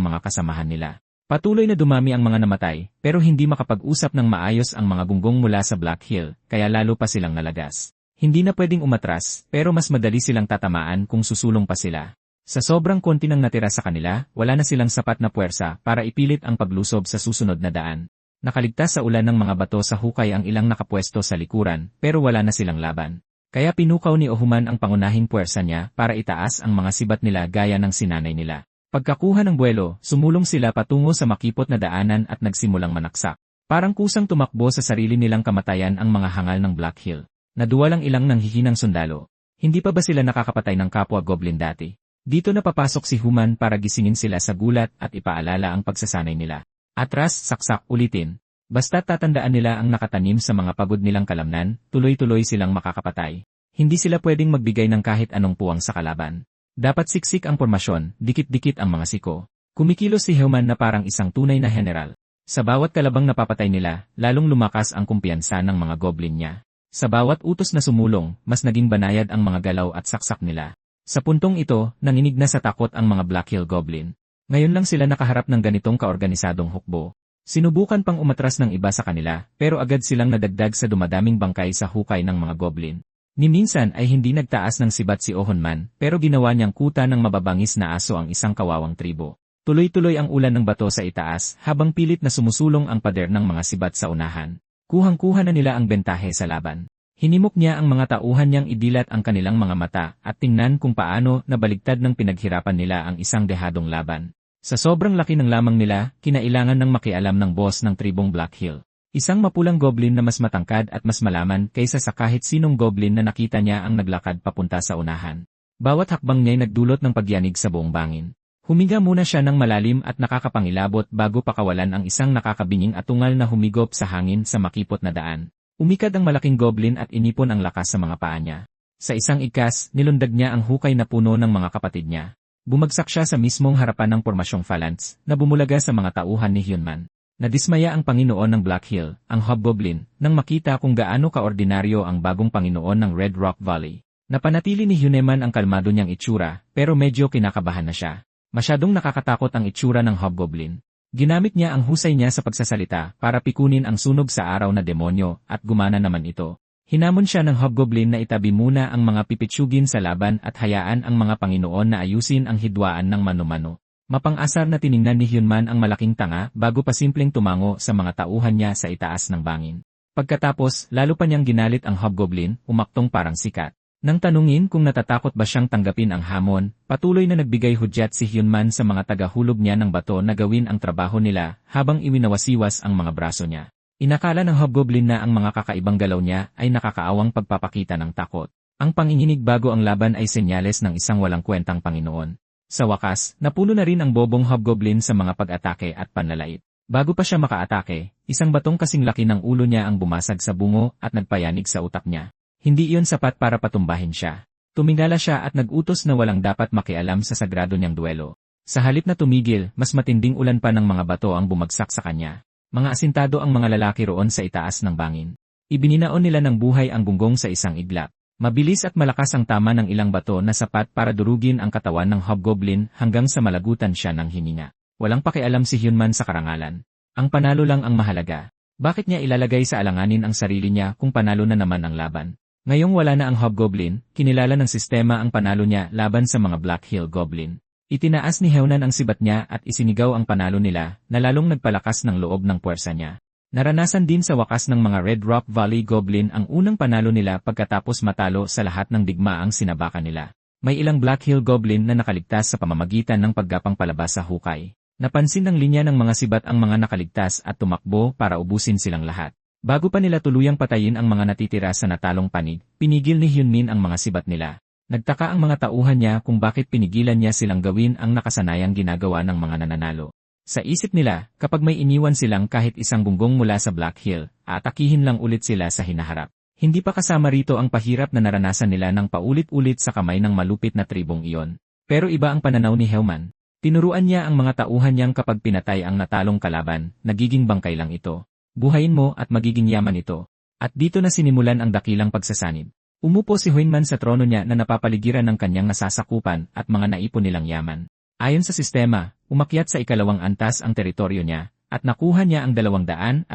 mga kasamahan nila. Patuloy na dumami ang mga namatay, pero hindi makapag-usap ng maayos ang mga gunggong mula sa Black Hill, kaya lalo pa silang nalagas. Hindi na pwedeng umatras, pero mas madali silang tatamaan kung susulong pa sila. Sa sobrang konti ng natira sa kanila, wala na silang sapat na puwersa para ipilit ang paglusob sa susunod na daan. Nakaligtas sa ulan ng mga bato sa hukay ang ilang nakapwesto sa likuran, pero wala na silang laban. Kaya pinukaw ni Ohuman ang pangunahing puwersa niya para itaas ang mga sibat nila gaya ng sinanay nila. Pagkakuha ng buwelo, sumulong sila patungo sa makipot na daanan at nagsimulang manaksak. Parang kusang tumakbo sa sarili nilang kamatayan ang mga hangal ng Black Hill. Naduwalang ilang nanghihinang sundalo. Hindi pa ba sila nakakapatay ng kapwa goblin dati? Dito napapasok si Human para gisingin sila sa gulat at ipaalala ang pagsasanay nila. Atras, saksak, ulitin. Basta tatandaan nila ang nakatanim sa mga pagod nilang kalamnan, tuloy-tuloy silang makakapatay. Hindi sila pwedeng magbigay ng kahit anong puwang sa kalaban. Dapat siksik ang pormasyon, dikit-dikit ang mga siko. Kumikilos si Human na parang isang tunay na general. Sa bawat kalabang napapatay nila, lalong lumakas ang kumpiyansa ng mga goblin niya. Sa bawat utos na sumulong, mas naging banayad ang mga galaw at saksak nila. Sa puntong ito, nanginig na sa takot ang mga Black Hill Goblin. Ngayon lang sila nakaharap ng ganitong kaorganisadong hukbo. Sinubukan pang umatras ng iba sa kanila, pero agad silang nadagdag sa dumadaming bangkay sa hukay ng mga goblin. Ni minsan ay hindi nagtaas ng sibat si Ohonman, pero ginawa niyang kuta ng mababangis na aso ang isang kawawang tribo. Tuloy-tuloy ang ulan ng bato sa itaas, habang pilit na sumusulong ang pader ng mga sibat sa unahan. Kuhang-kuha na nila ang bentahe sa laban. Hinimok niya ang mga tauhan niyang idilat ang kanilang mga mata at tingnan kung paano nabaligtad ng pinaghirapan nila ang isang dehadong laban. Sa sobrang laki ng lamang nila, kinailangan ng makialam ng boss ng tribong Black Hill. Isang mapulang goblin na mas matangkad at mas malaman kaysa sa kahit sinong goblin na nakita niya ang naglakad papunta sa unahan. Bawat hakbang niya'y nagdulot ng pagyanig sa buong bangin. Huminga muna siya ng malalim at nakakapangilabot bago pakawalan ang isang nakakabinging atungal na humigop sa hangin sa makipot na daan. Umikad ang malaking goblin at inipon ang lakas sa mga paa niya. Sa isang ikas, nilundag niya ang hukay na puno ng mga kapatid niya. Bumagsak siya sa mismong harapan ng pormasyong phalanx, na bumulaga sa mga tauhan ni Hyunman. Nadismaya ang Panginoon ng Black Hill, ang Hobgoblin, nang makita kung gaano kaordinaryo ang bagong Panginoon ng Red Rock Valley. Napanatili ni Hyunman ang kalmado niyang itsura, pero medyo kinakabahan na siya. Masyadong nakakatakot ang itsura ng Hobgoblin. Ginamit niya ang husay niya sa pagsasalita para pikunin ang sunog sa araw na demonyo at gumana naman ito. Hinamon siya ng Hobgoblin na itabi muna ang mga pipitsugin sa laban at hayaan ang mga Panginoon na ayusin ang hidwaan ng mano-mano. Mapang-asar na tiningnan ni Hyunman ang malaking tanga bago pa simpleng tumango sa mga tauhan niya sa itaas ng bangin. Pagkatapos, lalo pa niyang ginalit ang Hobgoblin, umaktong parang sikat. Nang tanungin kung natatakot ba siyang tanggapin ang hamon, patuloy na nagbigay hudyat si Hyunman sa mga tagahulog niya ng bato na gawin ang trabaho nila habang iwinawasiwas ang mga braso niya. Inakala ng Hobgoblin na ang mga kakaibang galaw niya ay nakakaawang pagpapakita ng takot. Ang panginginig bago ang laban ay senyales ng isang walang kwentang Panginoon. Sa wakas, napuno na rin ang bobong Hobgoblin sa mga pag-atake at panlalait. Bago pa siya makaatake, isang batong kasing laki ng ulo niya ang bumasag sa bungo at nagpayanig sa utak niya. Hindi iyon sapat para patumbahin siya. Tumingala siya at nag-utos na walang dapat makialam sa sagrado niyang duelo. Sa halip na tumigil, mas matinding ulan pa ng mga bato ang bumagsak sa kanya. Mga asintado ang mga lalaki roon sa itaas ng bangin. Ibininaon nila ng buhay ang gunggong sa isang iglap. Mabilis at malakas ang tama ng ilang bato na sapat para durugin ang katawan ng hobgoblin hanggang sa malagutan siya ng hininga. Walang pakialam si Hyunman sa karangalan. Ang panalo lang ang mahalaga. Bakit niya ilalagay sa alanganin ang sarili niya kung panalo na naman ang laban? Ngayong wala na ang hobgoblin, kinilala ng sistema ang panalo niya laban sa mga Black Hill Goblin. Itinaas ni Hyunman ang sibat niya at isinigaw ang panalo nila na lalong nagpalakas ng loob ng puwersa niya. Naranasan din sa wakas ng mga Red Rock Valley Goblin ang unang panalo nila pagkatapos matalo sa lahat ng digmaang sinabakan nila. May ilang Black Hill Goblin na nakaligtas sa pamamagitan ng paggapang palabas sa hukay. Napansin ng linya ng mga sibat ang mga nakaligtas at tumakbo para ubusin silang lahat. Bago pa nila tuluyang patayin ang mga natitira sa natalong panig, pinigil ni Hyunmin ang mga sibat nila. Nagtaka ang mga tauhan niya kung bakit pinigilan niya silang gawin ang nakasanayang ginagawa ng mga nananalo. Sa isip nila, kapag may iniwan silang kahit isang gunggong mula sa Black Hill, atakihin lang ulit sila sa hinaharap. Hindi pa kasama rito ang pahirap na naranasan nila ng paulit-ulit sa kamay ng malupit na tribong iyon. Pero iba ang pananaw ni Hyunman. Tinuruan niya ang mga tauhan niyang kapag pinatay ang natalong kalaban, nagiging bangkay lang ito. Buhayin mo at magiging yaman ito. At dito na sinimulan ang dakilang pagsasanib. Umupo si Hyunman sa trono niya na napapaligiran ng kanyang nasasakupan at mga naipon nilang yaman. Ayon sa sistema, umakyat sa ikalawang antas ang teritoryo niya, at nakuha niya ang 213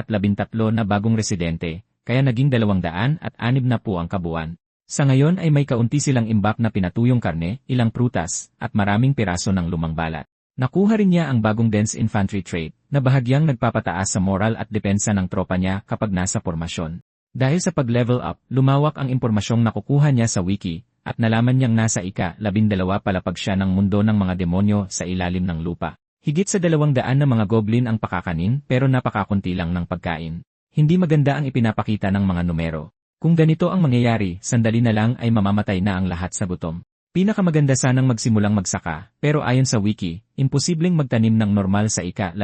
na bagong residente, kaya naging 260 na po ang kabuuan. Sa ngayon ay may kaunti silang imbak na pinatuyong karne, ilang prutas, at maraming piraso ng lumang balat. Nakuha rin niya ang bagong dense infantry trait, na bahagyang nagpapataas sa moral at depensa ng tropa niya kapag nasa formasyon. Dahil sa pag-level up, lumawak ang impormasyong nakukuha niya sa wiki, at nalaman niyang nasa ika-12 palapag siya ng mundo ng mga demonyo sa ilalim ng lupa. Higit sa 200 na mga goblin ang pakakanin pero napakakunti lang ng pagkain. Hindi maganda ang ipinapakita ng mga numero. Kung ganito ang mangyayari, sandali na lang ay mamamatay na ang lahat sa gutom. Pinakamaganda sanang magsimulang magsaka, pero ayon sa wiki, imposibleng magtanim ng normal sa ika-12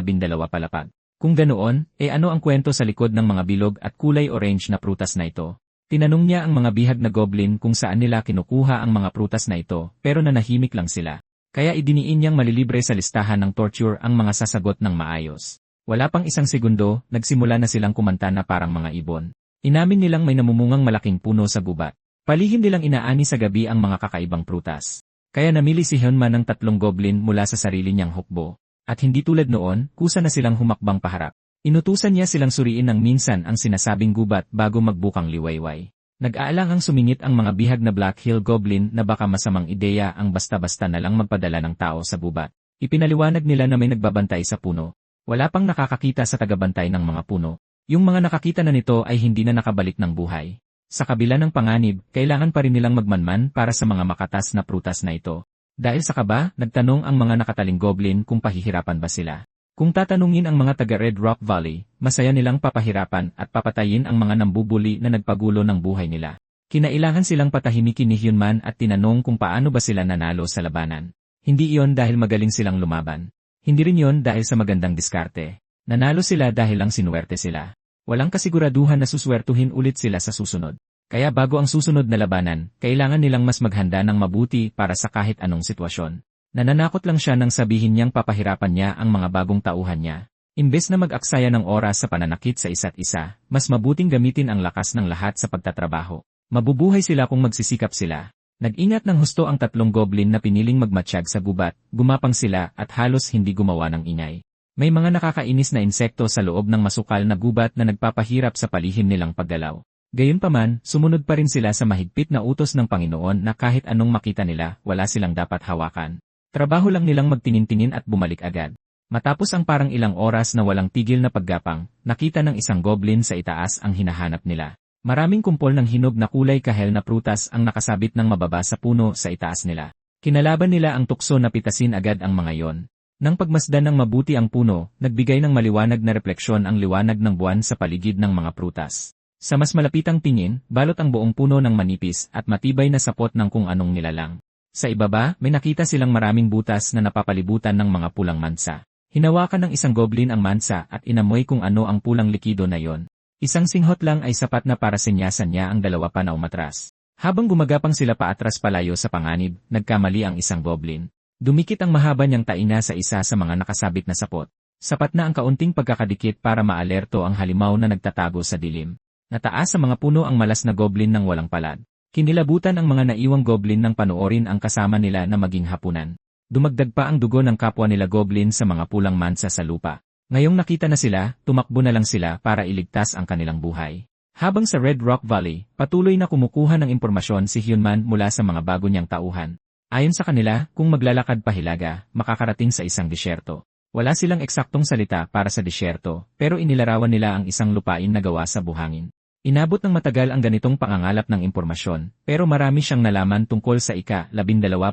palapag. Kung ganoon, ano ang kwento sa likod ng mga bilog at kulay orange na prutas na ito? Tinanong niya ang mga bihag na goblin kung saan nila kinukuha ang mga prutas na ito, pero nanahimik lang sila. Kaya idiniin niyang malilibre sa listahan ng torture ang mga sasagot ng maayos. Wala pang isang segundo, nagsimula na silang kumanta na parang mga ibon. Inamin nilang may namumungang malaking puno sa gubat. Palihim nilang inaani sa gabi ang mga kakaibang prutas. Kaya namili si Hyunman ng 3 goblin mula sa sarili niyang hukbo. At hindi tulad noon, kusa na silang humakbang paharap. Inutusan niya silang suriin ng minsan ang sinasabing gubat bago magbukang liwayway. Nag-aalangang sumingit ang mga bihag na Black Hill Goblin na baka masamang ideya ang basta-basta na lang magpadala ng tao sa gubat. Ipinaliwanag nila na may nagbabantay sa puno. Wala pang nakakakita sa tagabantay ng mga puno. Yung mga nakakita na nito ay hindi na nakabalik ng buhay. Sa kabila ng panganib, kailangan pa rin nilang magmanman para sa mga makatas na prutas na ito. Dahil sa kaba, nagtanong ang mga nakataling goblin kung pahihirapan ba sila. Kung tatanungin ang mga taga Red Rock Valley, masaya nilang papahirapan at papatayin ang mga nambubuli na nagpagulo ng buhay nila. Kinailangan silang patahimikin ni Hyunman at tinanong kung paano ba sila nanalo sa labanan. Hindi iyon dahil magaling silang lumaban. Hindi rin iyon dahil sa magandang diskarte. Nanalo sila dahil lang sinuwerte sila. Walang kasiguraduhan na suswertuhin ulit sila sa susunod. Kaya bago ang susunod na labanan, kailangan nilang mas maghanda ng mabuti para sa kahit anong sitwasyon. Nananakot lang siya nang sabihin niyang papahirapan niya ang mga bagong tauhan niya. Imbes na mag-aksaya ng oras sa pananakit sa isa't isa, mas mabuting gamitin ang lakas ng lahat sa pagtatrabaho. Mabubuhay sila kung magsisikap sila. Nag-ingat ng husto ang 3 goblin na piniling magmatsyag sa gubat, gumapang sila at halos hindi gumawa ng ingay. May mga nakakainis na insekto sa loob ng masukal na gubat na nagpapahirap sa palihim nilang paggalaw. Gayunpaman, sumunod pa rin sila sa mahigpit na utos ng Panginoon na kahit anong makita nila, wala silang dapat hawakan. Trabaho lang nilang magtingin-tingin at bumalik agad. Matapos ang parang ilang oras na walang tigil na paggapang, nakita ng isang goblin sa itaas ang hinahanap nila. Maraming kumpol ng hinog na kulay kahel na prutas ang nakasabit ng mababa sa puno sa itaas nila. Kinalaban nila ang tukso na pitasin agad ang mga yon. Nang pagmasdan ng mabuti ang puno, nagbigay ng maliwanag na refleksyon ang liwanag ng buwan sa paligid ng mga prutas. Sa mas malapitang tingin, balot ang buong puno ng manipis at matibay na sapot ng kung anong nilalang. Sa ibaba, may nakita silang maraming butas na napapalibutan ng mga pulang mansa. Hinawakan ng isang goblin ang mansa at inamoy kung ano ang pulang likido na yon. Isang singhot lang ay sapat na para sinyasan niya ang 2 pa na umatras. Habang gumagapang sila paatras palayo sa panganib, nagkamali ang isang goblin. Dumikit ang mahaba niyang taina sa isa sa mga nakasabit na sapot. Sapat na ang kaunting pagkakadikit para maalerto ang halimaw na nagtatago sa dilim. Nataas sa mga puno ang malas na goblin ng walang palad. Kinilabutan ang mga naiwang goblin nang panoorin ang kasama nila na maging hapunan. Dumagdag pa ang dugo ng kapwa nila goblin sa mga pulang mansa sa lupa. Ngayong nakita na sila, tumakbo na lang sila para iligtas ang kanilang buhay. Habang sa Red Rock Valley, patuloy na kumukuha ng impormasyon si Hyunman mula sa mga bago niyang tauhan. Ayon sa kanila, kung maglalakad pa Hilaga, makakarating sa isang disyerto. Wala silang eksaktong salita para sa disyerto, pero inilarawan nila ang isang lupain na gawa sa buhangin. Inabot ng matagal ang ganitong pangangalap ng impormasyon, pero marami siyang nalaman tungkol sa ika-12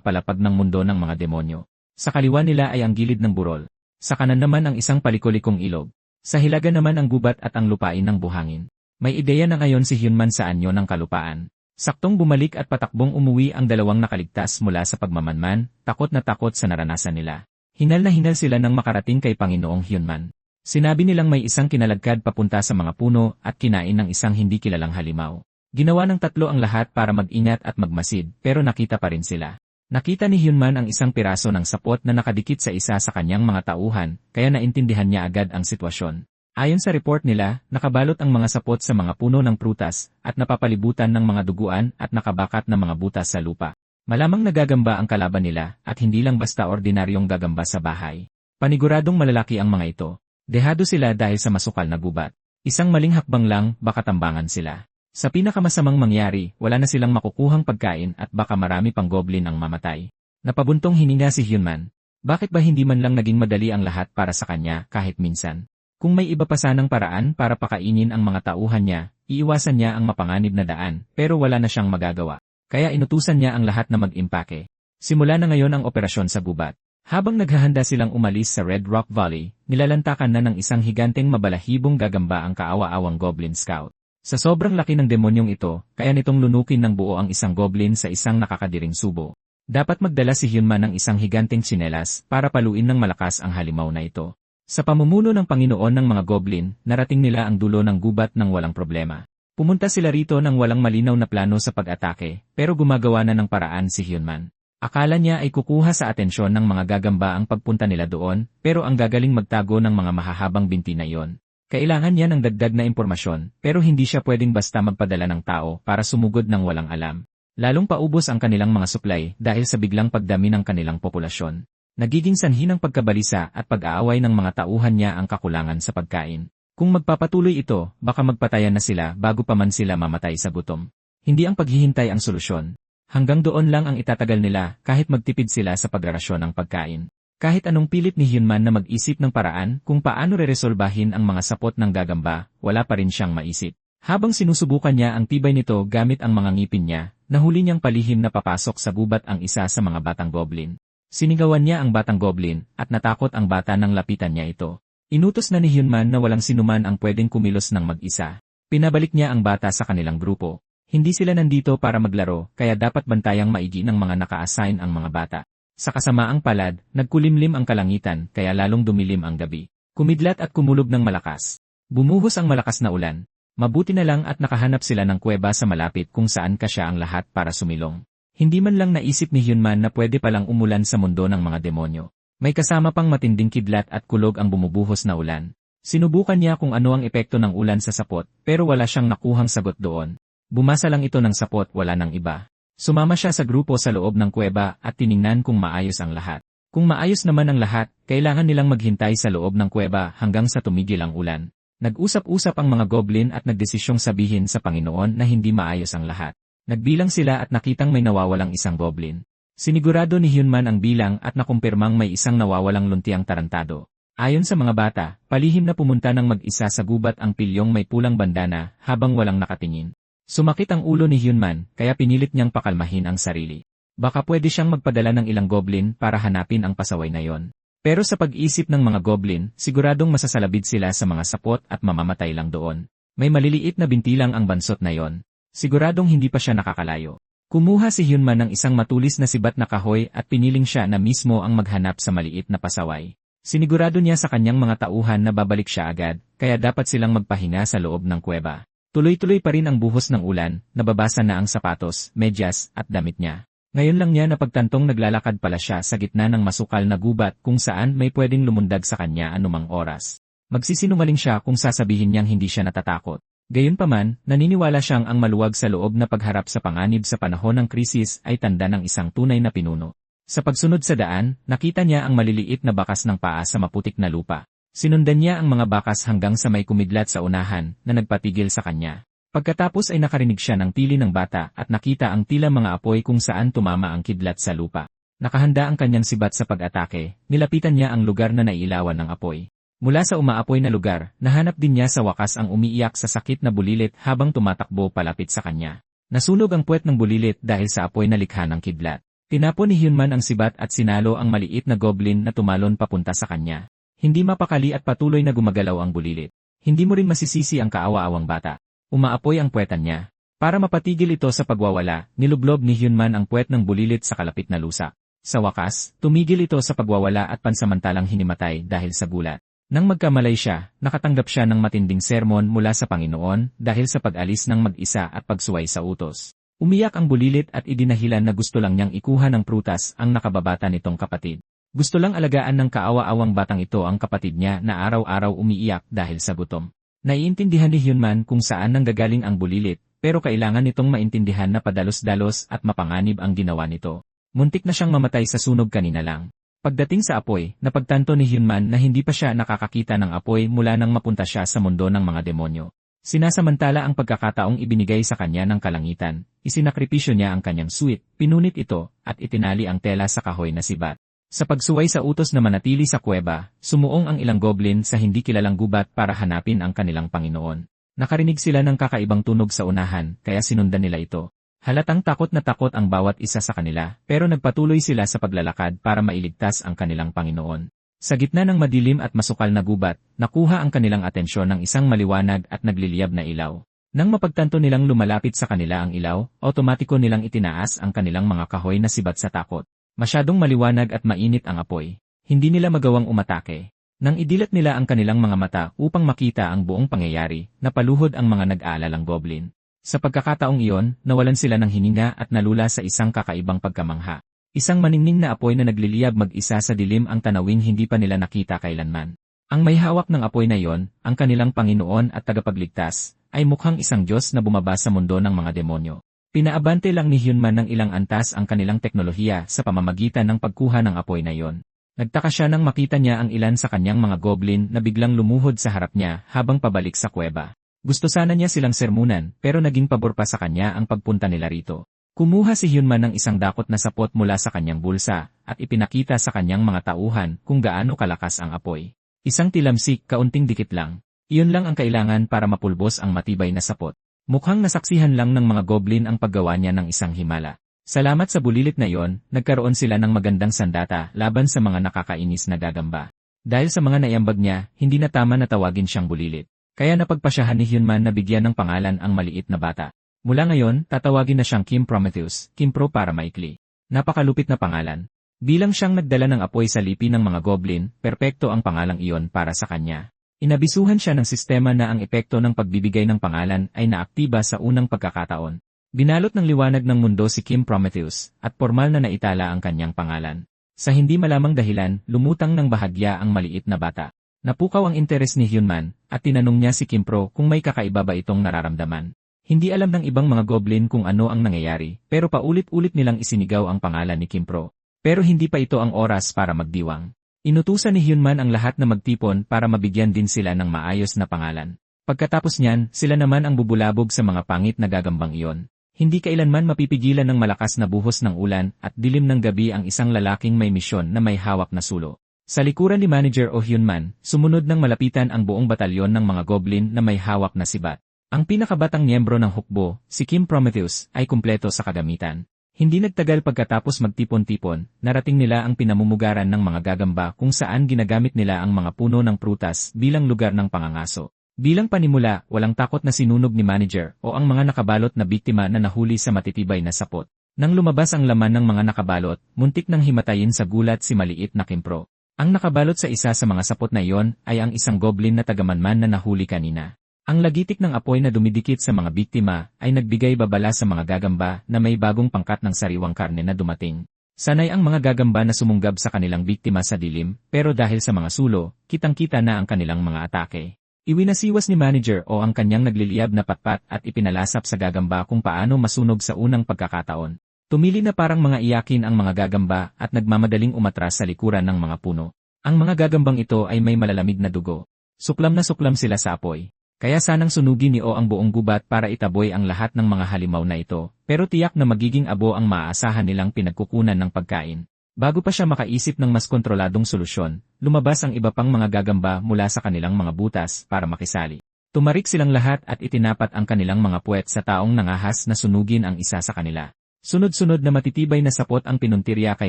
palapag ng mundo ng mga demonyo. Sa kaliwa nila ay ang gilid ng burol. Sa kanan naman ang isang palikolikong ilog. Sa hilaga naman ang gubat at ang lupain ng buhangin. May ideya na ngayon si Hyunman sa anyo ng kalupaan. Saktong bumalik at patakbong umuwi ang dalawang nakaligtas mula sa pagmamanman, takot na takot sa naranasan nila. Hinal na hinal sila nang makarating kay Panginoong Hyunman. Sinabi nilang may isang kinalagkad papunta sa mga puno at kinain ng isang hindi kilalang halimaw. Ginawa ng tatlo ang lahat para mag-ingat at magmasid, pero nakita pa rin sila. Nakita ni Hyunman ang isang piraso ng sapot na nakadikit sa isa sa kanyang mga tauhan, kaya naintindihan niya agad ang sitwasyon. Ayon sa report nila, nakabalot ang mga sapot sa mga puno ng prutas, at napapalibutan ng mga duguan at nakabakat na mga butas sa lupa. Malamang nagagamba ang kalaban nila, at hindi lang basta ordinaryong gagamba sa bahay. Paniguradong malalaki ang mga ito. Dehado sila dahil sa masukal na gubat. Isang maling hakbang lang, baka tambangan sila. Sa pinakamasamang mangyari, wala na silang makukuhang pagkain at baka marami pang goblin ang mamatay. Napabuntong hininga si Hyunman. Bakit ba hindi man lang naging madali ang lahat para sa kanya kahit minsan? Kung may iba pa sanang paraan para pakainin ang mga tauhan niya, iiwasan niya ang mapanganib na daan, pero wala na siyang magagawa. Kaya inutusan niya ang lahat na mag-impake. Simula na ngayon ang operasyon sa gubat. Habang naghahanda silang umalis sa Red Rock Valley, nilalantakan na ng isang higanteng mabalahibong gagamba ang kaawa-awang Goblin Scout. Sa sobrang laki ng demonyong ito, kaya nitong lunukin ng buo ang isang goblin sa isang nakakadiring subo. Dapat magdala si Hyunman ng isang higanteng tsinelas para paluin ng malakas ang halimaw na ito. Sa pamumuno ng Panginoon ng mga goblin, narating nila ang dulo ng gubat ng walang problema. Pumunta sila rito ng walang malinaw na plano sa pag-atake, pero gumagawa na ng paraan si Hyunman. Akala niya ay kukuha sa atensyon ng mga gagamba ang pagpunta nila doon, pero ang gagaling magtago ng mga mahahabang binti na iyon. Kailangan niya ng dagdag na impormasyon, pero hindi siya pwedeng basta magpadala ng tao para sumugod ng walang alam. Lalong paubos ang kanilang mga suplay dahil sa biglang pagdami ng kanilang populasyon. Nagiging sanhi ng pagkabalisa at pag-aaway ng mga tauhan niya ang kakulangan sa pagkain. Kung magpapatuloy ito, baka magpatayan na sila bago pa man sila mamatay sa gutom. Hindi ang paghihintay ang solusyon. Hanggang doon lang ang itatagal nila kahit magtipid sila sa pagrarasyon ng pagkain. Kahit anong pilit ni Hyunman na mag-isip ng paraan kung paano reresolbahin ang mga sapot ng gagamba, wala pa rin siyang maisip. Habang sinusubukan niya ang tibay nito gamit ang mga ngipin niya, nahuli niyang palihim na papasok sa gubat ang isa sa mga batang goblin. Sinigawan niya ang batang goblin at natakot ang bata nang lapitan niya ito. Inutos na ni Hyunman na walang sinuman ang pwedeng kumilos ng mag-isa. Pinabalik niya ang bata sa kanilang grupo. Hindi sila nandito para maglaro, kaya dapat bantayang maigi ng mga naka-assign ang mga bata. Sa kasamaang palad, nagkulimlim ang kalangitan, kaya lalong dumilim ang gabi. Kumidlat at kumulob ng malakas. Bumuhos ang malakas na ulan. Mabuti na lang at nakahanap sila ng kuweba sa malapit kung saan kasya ang lahat para sumilong. Hindi man lang naisip ni Hyunman na pwede palang umulan sa mundo ng mga demonyo. May kasama pang matinding kidlat at kulog ang bumubuhos na ulan. Sinubukan niya kung ano ang epekto ng ulan sa sapot, pero wala siyang nakuhang sagot doon. Bumasa lang ito ng sapot, wala nang iba. Sumama siya sa grupo sa loob ng kuweba at tiningnan kung maayos ang lahat. Kung maayos naman ang lahat, kailangan nilang maghintay sa loob ng kuweba hanggang sa tumigil ang ulan. Nag-usap-usap ang mga goblin at nagdesisyong sabihin sa Panginoon na hindi maayos ang lahat. Nagbilang sila at nakitang may nawawalang isang goblin. Sinigurado ni Hyunman ang bilang at nakumpirmang may isang nawawalang luntiang tarantado. Ayon sa mga bata, palihim na pumunta ng mag-isa sa gubat ang pilyong may pulang bandana habang walang nakatingin. Sumakit ang ulo ni Hyunman, kaya pinilit niyang pakalmahin ang sarili. Baka pwede siyang magpadala ng ilang goblin para hanapin ang pasaway na yon. Pero sa pag-isip ng mga goblin, siguradong masasalabid sila sa mga sapot at mamamatay lang doon. May maliliit na binti lang ang bansot na yon. Siguradong hindi pa siya nakakalayo. Kumuha si Hyunman ng isang matulis na sibat na kahoy at piniling siya na mismo ang maghanap sa maliit na pasaway. Sinigurado niya sa kanyang mga tauhan na babalik siya agad, kaya dapat silang magpahinga sa loob ng kuweba. Tuloy-tuloy pa rin ang buhos ng ulan, nababasa na ang sapatos, medyas, at damit niya. Ngayon lang niya napagtantong naglalakad pala siya sa gitna ng masukal na gubat kung saan may pwedeng lumundag sa kanya anumang oras. Magsisinungaling siya kung sasabihin niyang hindi siya natatakot. Gayunpaman, naniniwala siyang ang maluwag sa loob na pagharap sa panganib sa panahon ng krisis ay tanda ng isang tunay na pinuno. Sa pagsunod sa daan, nakita niya ang maliliit na bakas ng paa sa maputik na lupa. Sinundan niya ang mga bakas hanggang sa may kumidlat sa unahan na nagpatigil sa kanya. Pagkatapos ay nakarinig siya ng tili ng bata at nakita ang tila mga apoy kung saan tumama ang kidlat sa lupa. Nakahanda ang kanyang sibat sa pag-atake, nilapitan niya ang lugar na nailawan ng apoy. Mula sa umaapoy na lugar, nahanap din niya sa wakas ang umiiyak sa sakit na bulilit habang tumatakbo palapit sa kanya. Nasunog ang puwet ng bulilit dahil sa apoy na likha ng kidlat. Tinapon ni Hyunman ang sibat at sinalo ang maliit na goblin na tumalon papunta sa kanya. Hindi mapakali at patuloy na gumagalaw ang bulilit. Hindi mo rin masisisi ang kaawa-awang bata. Umaapoy ang puwetan niya. Para mapatigil ito sa pagwawala, nilublob ni Hyunman ang puwet ng bulilit sa kalapit na lusak. Sa wakas, tumigil ito sa pagwawala at pansamantalang hinimatay dahil sa gulat. Nang magkamalay siya, nakatanggap siya ng matinding sermon mula sa Panginoon dahil sa pag-alis ng mag-isa at pagsuway sa utos. Umiyak ang bulilit at idinahilan na gusto lang niyang ikuha ng prutas ang nakababata nitong kapatid. Gusto lang alagaan ng kaawa-awang batang ito ang kapatid niya na araw-araw umiiyak dahil sa gutom. Naiintindihan ni Hyunman kung saan nanggagaling ang bulilit, pero kailangan nitong maintindihan na padalos-dalos at mapanganib ang ginawa nito. Muntik na siyang mamatay sa sunog kanina lang. Pagdating sa apoy, napagtanto ni Hyunman na hindi pa siya nakakakita ng apoy mula nang mapunta siya sa mundo ng mga demonyo. Sinasamantala ang pagkakataong ibinigay sa kanya ng kalangitan, isinakripisyo niya ang kanyang suit, pinunit ito, at itinali ang tela sa kahoy na sibat. Sa pagsuway sa utos na manatili sa kuweba, sumuong ang ilang goblin sa hindi kilalang gubat para hanapin ang kanilang Panginoon. Nakarinig sila ng kakaibang tunog sa unahan, kaya sinundan nila ito. Halatang takot na takot ang bawat isa sa kanila, pero nagpatuloy sila sa paglalakad para mailigtas ang kanilang Panginoon. Sa gitna ng madilim at masukal na gubat, nakuha ang kanilang atensyon ng isang maliwanag at nagliliyab na ilaw. Nang mapagtanto nilang lumalapit sa kanila ang ilaw, otomatiko nilang itinaas ang kanilang mga kahoy na sibat sa takot. Masyadong maliwanag at mainit ang apoy. Hindi nila magawang umatake. Nang idilat nila ang kanilang mga mata upang makita ang buong pangyayari, napaluhod ang mga nag-aalalang goblin. Sa pagkakataong iyon, nawalan sila ng hininga at nalula sa isang kakaibang pagkamangha. Isang maningning na apoy na nagliliyab mag-isa sa dilim ang tanawing hindi pa nila nakita kailanman. Ang may hawak ng apoy na iyon, ang kanilang Panginoon at tagapagligtas, ay mukhang isang Diyos na bumaba sa mundo ng mga demonyo. Pinaabante lang ni Hyunman ng ilang antas ang kanilang teknolohiya sa pamamagitan ng pagkuha ng apoy na iyon. Nagtaka siya nang makita niya ang ilan sa kanyang mga goblin na biglang lumuhod sa harap niya habang pabalik sa kuweba. Gusto sana niya silang sermunan, pero naging pabor pa sa kanya ang pagpunta nila rito. Kumuha si Hyunman ng isang dakot na sapot mula sa kanyang bulsa, at ipinakita sa kanyang mga tauhan kung gaano kalakas ang apoy. Isang tilamsik, kaunting dikit lang. Iyon lang ang kailangan para mapulbos ang matibay na sapot. Mukhang nasaksihan lang ng mga goblin ang paggawa niya ng isang himala. Salamat sa bulilit na iyon, nagkaroon sila ng magandang sandata laban sa mga nakakainis na gagamba. Dahil sa mga naiambag niya, hindi na tama na tawagin siyang bulilit. Kaya napagpasyahan ni Hyunman na bigyan ng pangalan ang maliit na bata. Mula ngayon, tatawagin na siyang Kim Prometheus, Kim Pro para maikli. Napakalupit na pangalan. Bilang siyang nagdala ng apoy sa lipi ng mga goblin, perpekto ang pangalang iyon para sa kanya. Inabisuhan siya ng sistema na ang epekto ng pagbibigay ng pangalan ay naaktiba sa unang pagkakataon. Binalot ng liwanag ng mundo si Kim Prometheus, at formal na naitala ang kanyang pangalan. Sa hindi malamang dahilan, lumutang ng bahagya ang maliit na bata. Napukaw ang interes ni Hyunman, at tinanong niya si Kim Pro kung may kakaiba ba itong nararamdaman. Hindi alam ng ibang mga goblin kung ano ang nangyayari, pero paulit-ulit nilang isinigaw ang pangalan ni Kim Pro. Pero hindi pa ito ang oras para magdiwang. Inutusan ni Hyunman ang lahat na magtipon para mabigyan din sila ng maayos na pangalan. Pagkatapos niyan, sila naman ang bubulabog sa mga pangit na gagambang iyon. Hindi kailanman mapipigilan ng malakas na buhos ng ulan at dilim ng gabi ang isang lalaking may misyon na may hawak na sulo. Sa likuran ni Manager Oh Hyunman, sumunod ng malapitan ang buong batalyon ng mga goblin na may hawak na sibat. Ang pinakabatang miyembro ng hukbo, si Kim Prometheus, ay kumpleto sa kagamitan. Hindi nagtagal pagkatapos magtipon-tipon, narating nila ang pinamumugaran ng mga gagamba kung saan ginagamit nila ang mga puno ng prutas bilang lugar ng pangangaso. Bilang panimula, walang takot na sinunog ni Manager o ang mga nakabalot na biktima na nahuli sa matitibay na sapot. Nang lumabas ang laman ng mga nakabalot, muntik nang himatayin sa gulat si maliit na Kim Pro. Ang nakabalot sa isa sa mga sapot na iyon ay ang isang goblin na tagamanman na nahuli kanina. Ang lagitik ng apoy na dumidikit sa mga biktima ay nagbigay babala sa mga gagamba na may bagong pangkat ng sariwang karne na dumating. Sanay ang mga gagamba na sumunggab sa kanilang biktima sa dilim, pero dahil sa mga sulo, kitang-kita na ang kanilang mga atake. Iwinasiwas ni Manager O ang kanyang nagliliyab na patpat at ipinalasap sa gagamba kung paano masunog sa unang pagkakataon. Tumili na parang mga iyakin ang mga gagamba at nagmamadaling umatras sa likuran ng mga puno. Ang mga gagambang ito ay may malalamig na dugo. Suklam na suklam sila sa apoy. Kaya sanang sunugin ni O ang buong gubat para itaboy ang lahat ng mga halimaw na ito, pero tiyak na magiging abo ang maaasahan nilang pinagkukunan ng pagkain. Bago pa siya makaisip ng mas kontroladong solusyon, lumabas ang iba pang mga gagamba mula sa kanilang mga butas para makisali. Tumarik silang lahat at itinapat ang kanilang mga puwet sa taong nangahas na sunugin ang isa sa kanila. Sunod-sunod na matitibay na sapot ang pinuntirya kay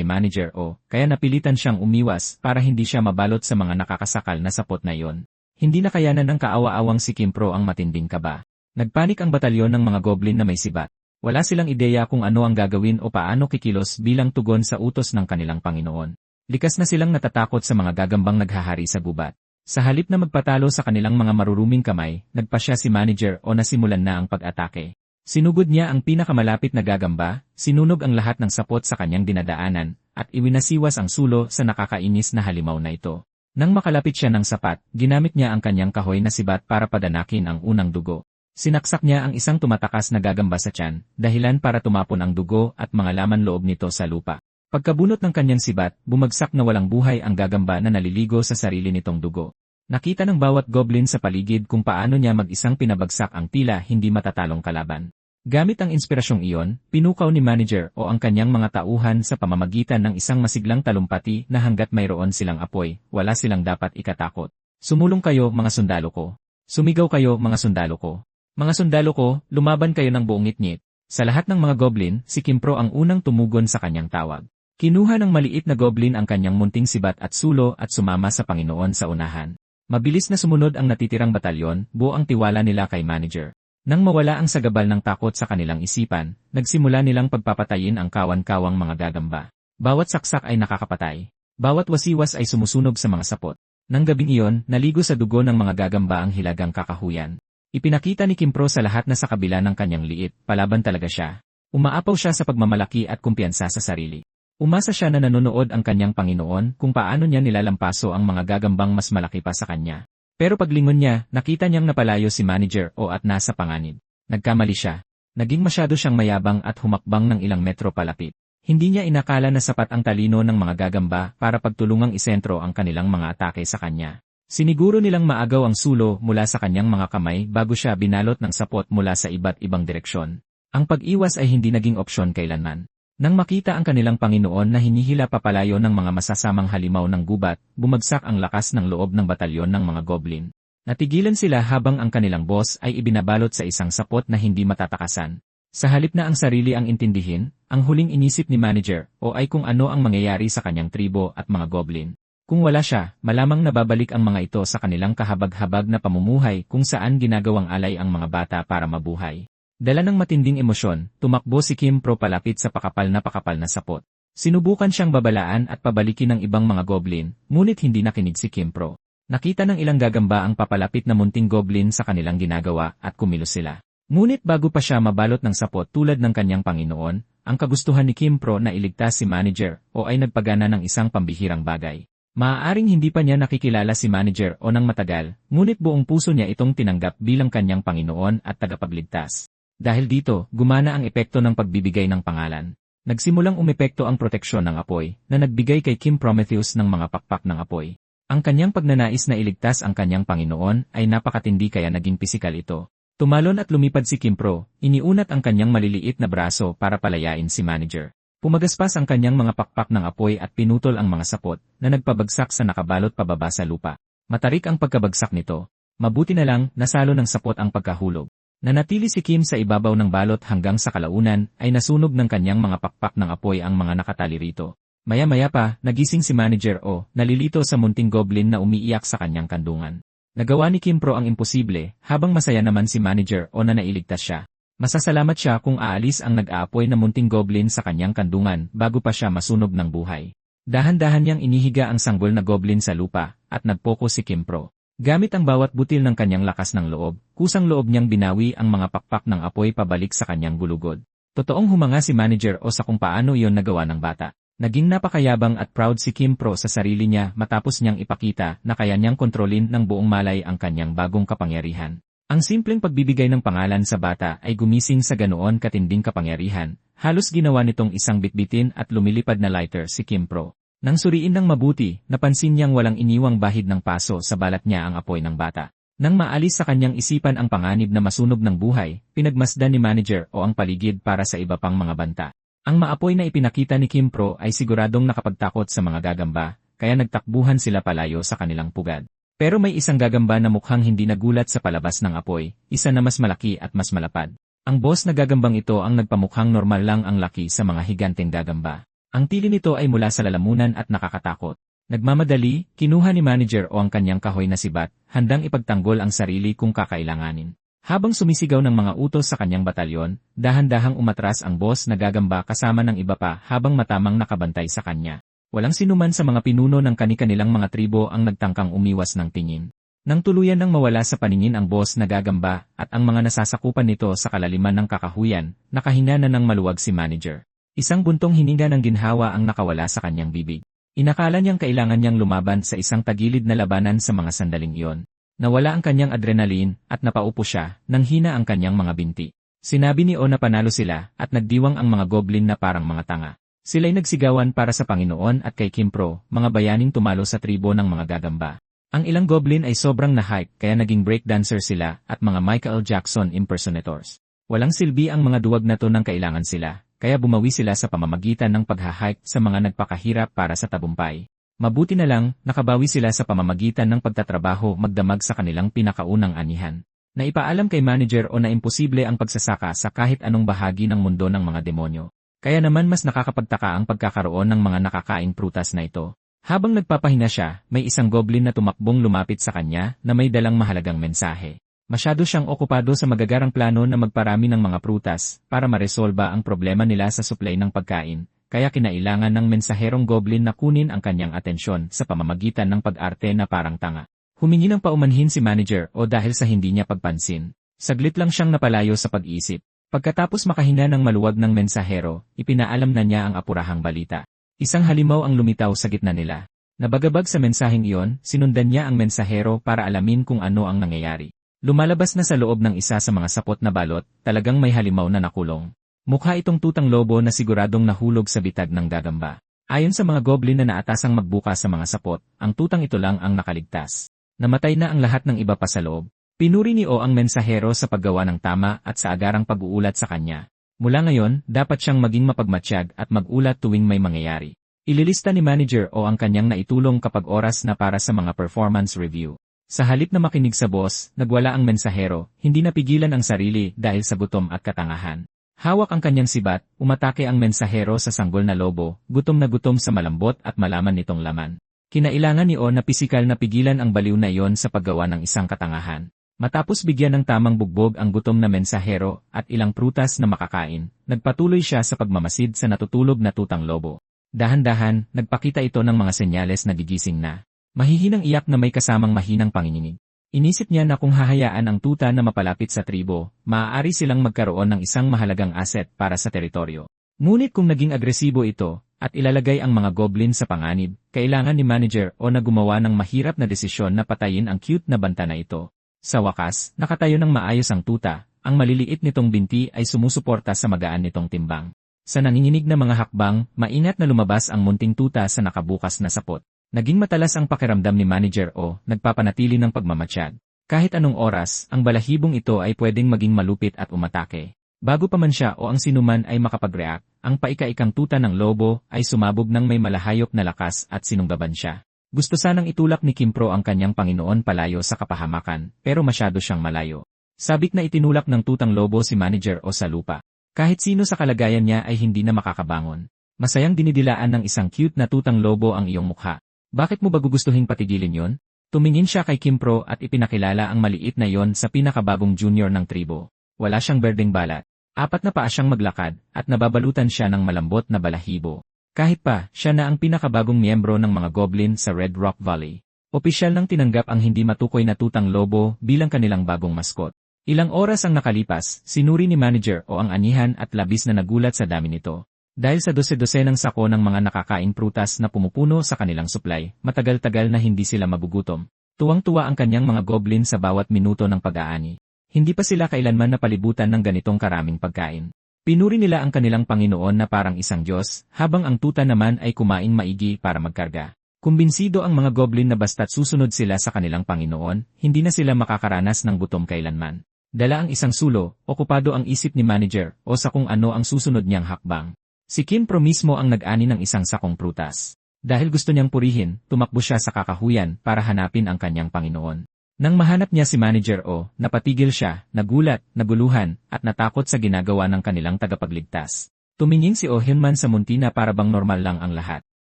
Manager O, kaya napilitan siyang umiwas para hindi siya mabalot sa mga nakakasakal na sapot na iyon. Hindi na kayanan ng kaawa-awang si Kimpro ang matinding kaba. Nagpanik ang batalyon ng mga goblin na may sibat. Wala silang ideya kung ano ang gagawin o paano kikilos bilang tugon sa utos ng kanilang Panginoon. Likas na silang natatakot sa mga gagambang naghahari sa gubat. Sa halip na magpatalo sa kanilang mga maruruming kamay, nagpasya si Manager O na simulan na ang pag-atake. Sinugod niya ang pinakamalapit na gagamba, sinunog ang lahat ng sapot sa kanyang dinadaanan, at iwinasiwas ang sulo sa nakakainis na halimaw na ito. Nang makalapit siya ng sapat, ginamit niya ang kanyang kahoy na sibat para padanakin ang unang dugo. Sinaksak niya ang isang tumatakas na gagamba sa tiyan, dahilan para tumapon ang dugo at mga laman loob nito sa lupa. Pagkabunot ng kanyang sibat, bumagsak na walang buhay ang gagamba na naliligo sa sarili nitong dugo. Nakita ng bawat goblin sa paligid kung paano niya mag-isang pinabagsak ang tila hindi matatalong kalaban. Gamit ang inspirasyong iyon, pinukaw ni Manager O ang kanyang mga tauhan sa pamamagitan ng isang masiglang talumpati na hanggat mayroon silang apoy, wala silang dapat ikatakot. Sumulong kayo mga sundalo ko. Sumigaw kayo mga sundalo ko. Mga sundalo ko, lumaban kayo ng buong ngit-ngit. Sa lahat ng mga goblin, si Kimpro ang unang tumugon sa kanyang tawag. Kinuha ng maliit na goblin ang kanyang munting sibat at sulo at sumama sa Panginoon sa unahan. Mabilis na sumunod ang natitirang batalyon, buo ang tiwala nila kay Manager. Nang mawala ang sagabal ng takot sa kanilang isipan, nagsimula nilang pagpapatayin ang kawan-kawang mga gagamba. Bawat saksak ay nakakapatay. Bawat wasiwas ay sumusunog sa mga sapot. Nang gabing iyon, naligo sa dugo ng mga gagamba ang hilagang kakahuyan. Ipinakita ni Kimpro sa lahat na sa kabila ng kanyang liit, palaban talaga siya. Umaapaw siya sa pagmamalaki at kumpiyansa sa sarili. Umasa siya na nanonood ang kanyang Panginoon kung paano niya nilalampaso ang mga gagambang mas malaki pa sa kanya. Pero paglingon niya, nakita niyang napalayo si Manager O at nasa panganib. Nagkamali siya. Naging masyado siyang mayabang at humakbang ng ilang metro palapit. Hindi niya inakala na sapat ang talino ng mga gagamba para pagtulungang isentro ang kanilang mga atake sa kanya. Siniguro nilang maagaw ang sulo mula sa kanyang mga kamay bago siya binalot ng sapot mula sa iba't ibang direksyon. Ang pag-iwas ay hindi naging opsyon kailanman. Nang makita ang kanilang Panginoon na hinihila papalayo ng mga masasamang halimaw ng gubat, bumagsak ang lakas ng loob ng batalyon ng mga goblin. Natigilan sila habang ang kanilang boss ay ibinabalot sa isang sapot na hindi matatakasan. Sa halip na ang sarili ang intindihin, ang huling inisip ni Manager O ay kung ano ang mangyayari sa kanyang tribo at mga goblin. Kung wala siya, malamang nababalik ang mga ito sa kanilang kahabag-habag na pamumuhay kung saan ginagawang alay ang mga bata para mabuhay. Dala ng matinding emosyon, tumakbo si Kimpro palapit sa pakapal na sapot. Sinubukan siyang babalaan at pabalikin ng ibang mga goblin, ngunit hindi nakinig si Kimpro. Nakita ng ilang gagamba ang papalapit na munting goblin sa kanilang ginagawa at kumilos sila. Ngunit bago pa siya mabalot ng sapot tulad ng kanyang Panginoon, ang kagustuhan ni Kimpro na iligtas si Manager O ay nagpagana ng isang pambihirang bagay. Maaaring hindi pa niya nakikilala si Manager O nang matagal, ngunit buong puso niya itong tinanggap bilang kanyang Panginoon at tagapagligtas. Dahil dito, gumana ang epekto ng pagbibigay ng pangalan. Nagsimulang umepekto ang proteksyon ng apoy, na nagbigay kay Kim Prometheus ng mga pakpak ng apoy. Ang kanyang pagnanais na iligtas ang kanyang Panginoon ay napakatindi kaya naging pisikal ito. Tumalon at lumipad si Kimpro, iniunat ang kanyang maliliit na braso para palayain si Manager. Pumagaspas ang kanyang mga pakpak ng apoy at pinutol ang mga sapot, na nagpabagsak sa nakabalot pababa sa lupa. Matarik ang pagkabagsak nito. Mabuti na lang, nasalo ng sapot ang pagkahulog. Nanatili si Kim sa ibabaw ng balot hanggang sa kalaunan ay nasunog ng kanyang mga pakpak ng apoy ang mga nakatali rito. Maya-maya pa, nagising si Manager O, nalilito sa munting goblin na umiiyak sa kanyang kandungan. Nagawa ni Kimpro ang imposible, habang masaya naman si Manager O na nailigtas siya. Masasalamat siya kung aalis ang nag-aapoy na munting goblin sa kanyang kandungan bago pa siya masunog ng buhay. Dahan-dahan niyang inihiga ang sanggol na goblin sa lupa, at nagpoko si Kimpro. Gamit ang bawat butil ng kanyang lakas ng loob, kusang loob niyang binawi ang mga pakpak ng apoy pabalik sa kanyang gulugod. Totoong humanga si Manager O sa kung paano iyon nagawa ng bata. Naging napakayabang at proud si Kim Pro sa sarili niya matapos niyang ipakita na kaya niyang kontrolin ng buong Malay ang kanyang bagong kapangyarihan. Ang simpleng pagbibigay ng pangalan sa bata ay gumising sa ganoon katinding kapangyarihan. Halos ginawa nitong isang bitbitin at lumilipad na lighter si Kim Pro. Nang suriin ng mabuti, napansin niyang walang iniwang bahid ng paso sa balat niya ang apoy ng bata. Nang maalis sa kanyang isipan ang panganib na masunog ng buhay, pinagmasdan ni manager o ang paligid para sa iba pang mga banta. Ang maapoy na ipinakita ni Kim Pro ay siguradong nakapagtakot sa mga gagamba, kaya nagtakbuhan sila palayo sa kanilang pugad. Pero may isang gagamba na mukhang hindi nagulat sa palabas ng apoy, isa na mas malaki at mas malapad. Ang boss na gagambang ito ang nagpamukhang normal lang ang laki sa mga higanteng gagamba. Ang tili nito ay mula sa lalamunan at nakakatakot. Nagmamadali, kinuha ni manager o ang kanyang kahoy na sibat, handang ipagtanggol ang sarili kung kakailanganin. Habang sumisigaw ng mga utos sa kanyang batalyon, dahan-dahang umatras ang boss na gagamba kasama ng iba pa habang matamang nakabantay sa kanya. Walang sinuman sa mga pinuno ng kani-kanilang mga tribo ang nagtangkang umiwas ng tingin. Nang tuluyan ng mawala sa paningin ang boss na gagamba at ang mga nasasakupan nito sa kalaliman ng kakahuyan, nakahinga na ng maluwag si manager. Isang buntong hininga ng ginhawa ang nakawala sa kanyang bibig. Inakala niyang kailangan niyang lumaban sa isang tagilid na labanan sa mga sandaling iyon. Nawala ang kanyang adrenaline at napaupo siya nang hina ang kanyang mga binti. Sinabi ni O na panalo sila at nagdiwang ang mga goblin na parang mga tanga. Sila'y nagsigawan para sa Panginoon at kay Kim Pro, mga bayaning tumalo sa tribo ng mga gagamba. Ang ilang goblin ay sobrang na-hype kaya naging breakdancer sila at mga Michael Jackson impersonators. Walang silbi ang mga duwag na to nang kailangan sila, kaya bumawi sila sa pamamagitan ng pagha-hype sa mga nagpakahirap para sa tabumpay. Mabuti na lang, nakabawi sila sa pamamagitan ng pagtatrabaho magdamag sa kanilang pinakaunang anihan. Naipaalam kay manager o na imposible ang pagsasaka sa kahit anong bahagi ng mundo ng mga demonyo. Kaya naman mas nakakapagtaka ang pagkakaroon ng mga nakakaing prutas na ito. Habang nagpapahinga siya, may isang goblin na tumakbong lumapit sa kanya na may dalang mahalagang mensahe. Masyado siyang okupado sa magagarang plano na magparami ng mga prutas para maresolba ang problema nila sa supply ng pagkain, kaya kinailangan ng mensaherong goblin na kunin ang kanyang atensyon sa pamamagitan ng pag-arte na parang tanga. Humingi ng paumanhin si manager o dahil sa hindi niya pagpansin. Saglit lang siyang napalayo sa pag-isip. Pagkatapos makahina ng maluwag ng mensahero, ipinaalam na niya ang apurahang balita. Isang halimaw ang lumitaw sa gitna nila. Nabagabag sa mensaheng iyon, sinundan niya ang mensahero para alamin kung ano ang nangyayari. Lumalabas na sa loob ng isa sa mga sapot na balot, talagang may halimaw na nakulong. Mukha itong tutang lobo na siguradong nahulog sa bitag ng gagamba. Ayon sa mga goblin na naatasang magbuka sa mga sapot, ang tutang ito lang ang nakaligtas. Namatay na ang lahat ng iba pa sa loob. Pinuri ni O ang mensahero sa paggawa ng tama at sa agarang pag-uulat sa kanya. Mula ngayon, dapat siyang maging mapagmatsyag at mag-ulat tuwing may mangyayari. Ililista ni manager O ang kanyang naitulong kapag oras na para sa mga performance review. Sa halip na makinig sa boss, nagwala ang mensahero, hindi napigilan ang sarili dahil sa gutom at katangahan. Hawak ang kanyang sibat, umatake ang mensahero sa sanggol na lobo, gutom na gutom sa malambot at malaman nitong laman. Kinailangan ni O na pisikal na pigilan ang baliw na iyon sa paggawa ng isang katangahan. Matapos bigyan ng tamang bugbog ang gutom na mensahero at ilang prutas na makakain, nagpatuloy siya sa pagmamasid sa natutulog na tutang lobo. Dahan-dahan, nagpakita ito ng mga senyales na gigising na. Mahihinang iyak na may kasamang mahinang panginginig. Inisip niya na kung hahayaan ang tuta na mapalapit sa tribo, maaari silang magkaroon ng isang mahalagang asset para sa teritoryo. Ngunit kung naging agresibo ito, at ilalagay ang mga goblin sa panganib, kailangan ni manager O na gumawa ng mahirap na desisyon na patayin ang cute na banta na ito. Sa wakas, nakatayo ng maayos ang tuta, ang maliliit nitong binti ay sumusuporta sa magaan nitong timbang. Sa nanginginig na mga hakbang, maingat na lumabas ang munting tuta sa nakabukas na sapot. Naging matalas ang pakiramdam ni manager O, nagpapanatili ng pagmamatsyag. Kahit anong oras, ang balahibong ito ay pwedeng maging malupit at umatake. Bago pa man siya o ang sinuman ay makapag-react, ang paika-ikang tuta ng lobo ay sumabog ng may malahayop na lakas at sinunggaban siya. Gusto sanang itulak ni Kim Pro ang kanyang Panginoon palayo sa kapahamakan, pero masyado siyang malayo. Sabik na itinulak ng tutang lobo si manager O sa lupa. Kahit sino sa kalagayan niya ay hindi na makakabangon. Masayang dinidilaan ng isang cute na tutang lobo ang iyong mukha. Bakit mo ba gugustuhin patigilin yon? Tumingin siya kay Kim Pro at ipinakilala ang maliit na yon sa pinakabagong junior ng tribo. Wala siyang berdeng balat. 4 na paa siyang maglakad at nababalutan siya ng malambot na balahibo. Kahit pa, siya na ang pinakabagong miyembro ng mga goblin sa Red Rock Valley. Opisyal nang tinanggap ang hindi matukoy na tutang lobo bilang kanilang bagong maskot. Ilang oras ang nakalipas, sinuri ni manager O ang anihan at labis na nagulat sa dami nito. Dahil sa dose-dosenang sako ng mga nakakain prutas na pumupuno sa kanilang supply, matagal-tagal na hindi sila magugutom. Tuwang-tuwa ang kanyang mga goblin sa bawat minuto ng pag-aani. Hindi pa sila kailanman napalibutan ng ganitong karaming pagkain. Pinuri nila ang kanilang Panginoon na parang isang Diyos, habang ang tuta naman ay kumain maigi para magkarga. Kumbinsido ang mga goblin na basta't susunod sila sa kanilang Panginoon, hindi na sila makakaranas ng gutom kailanman. Dala ang isang sulo, okupado ang isip ni manager, o sa kung ano ang susunod niyang hakbang. Si Kimpro mismo ang nag-ani ng isang sakong prutas. Dahil gusto niyang purihin, tumakbo siya sa kakahuyan para hanapin ang kanyang Panginoon. Nang mahanap niya si Manager O, napatigil siya, nagulat, naguluhan, at natakot sa ginagawa ng kanilang tagapagligtas. Tumingin si O Hyunman sa munti na para bang normal lang ang lahat.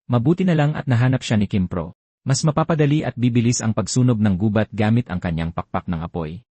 Mabuti na lang at nahanap siya ni Kimpro. Mas mapapadali at bibilis ang pagsunog ng gubat gamit ang kanyang pakpak ng apoy.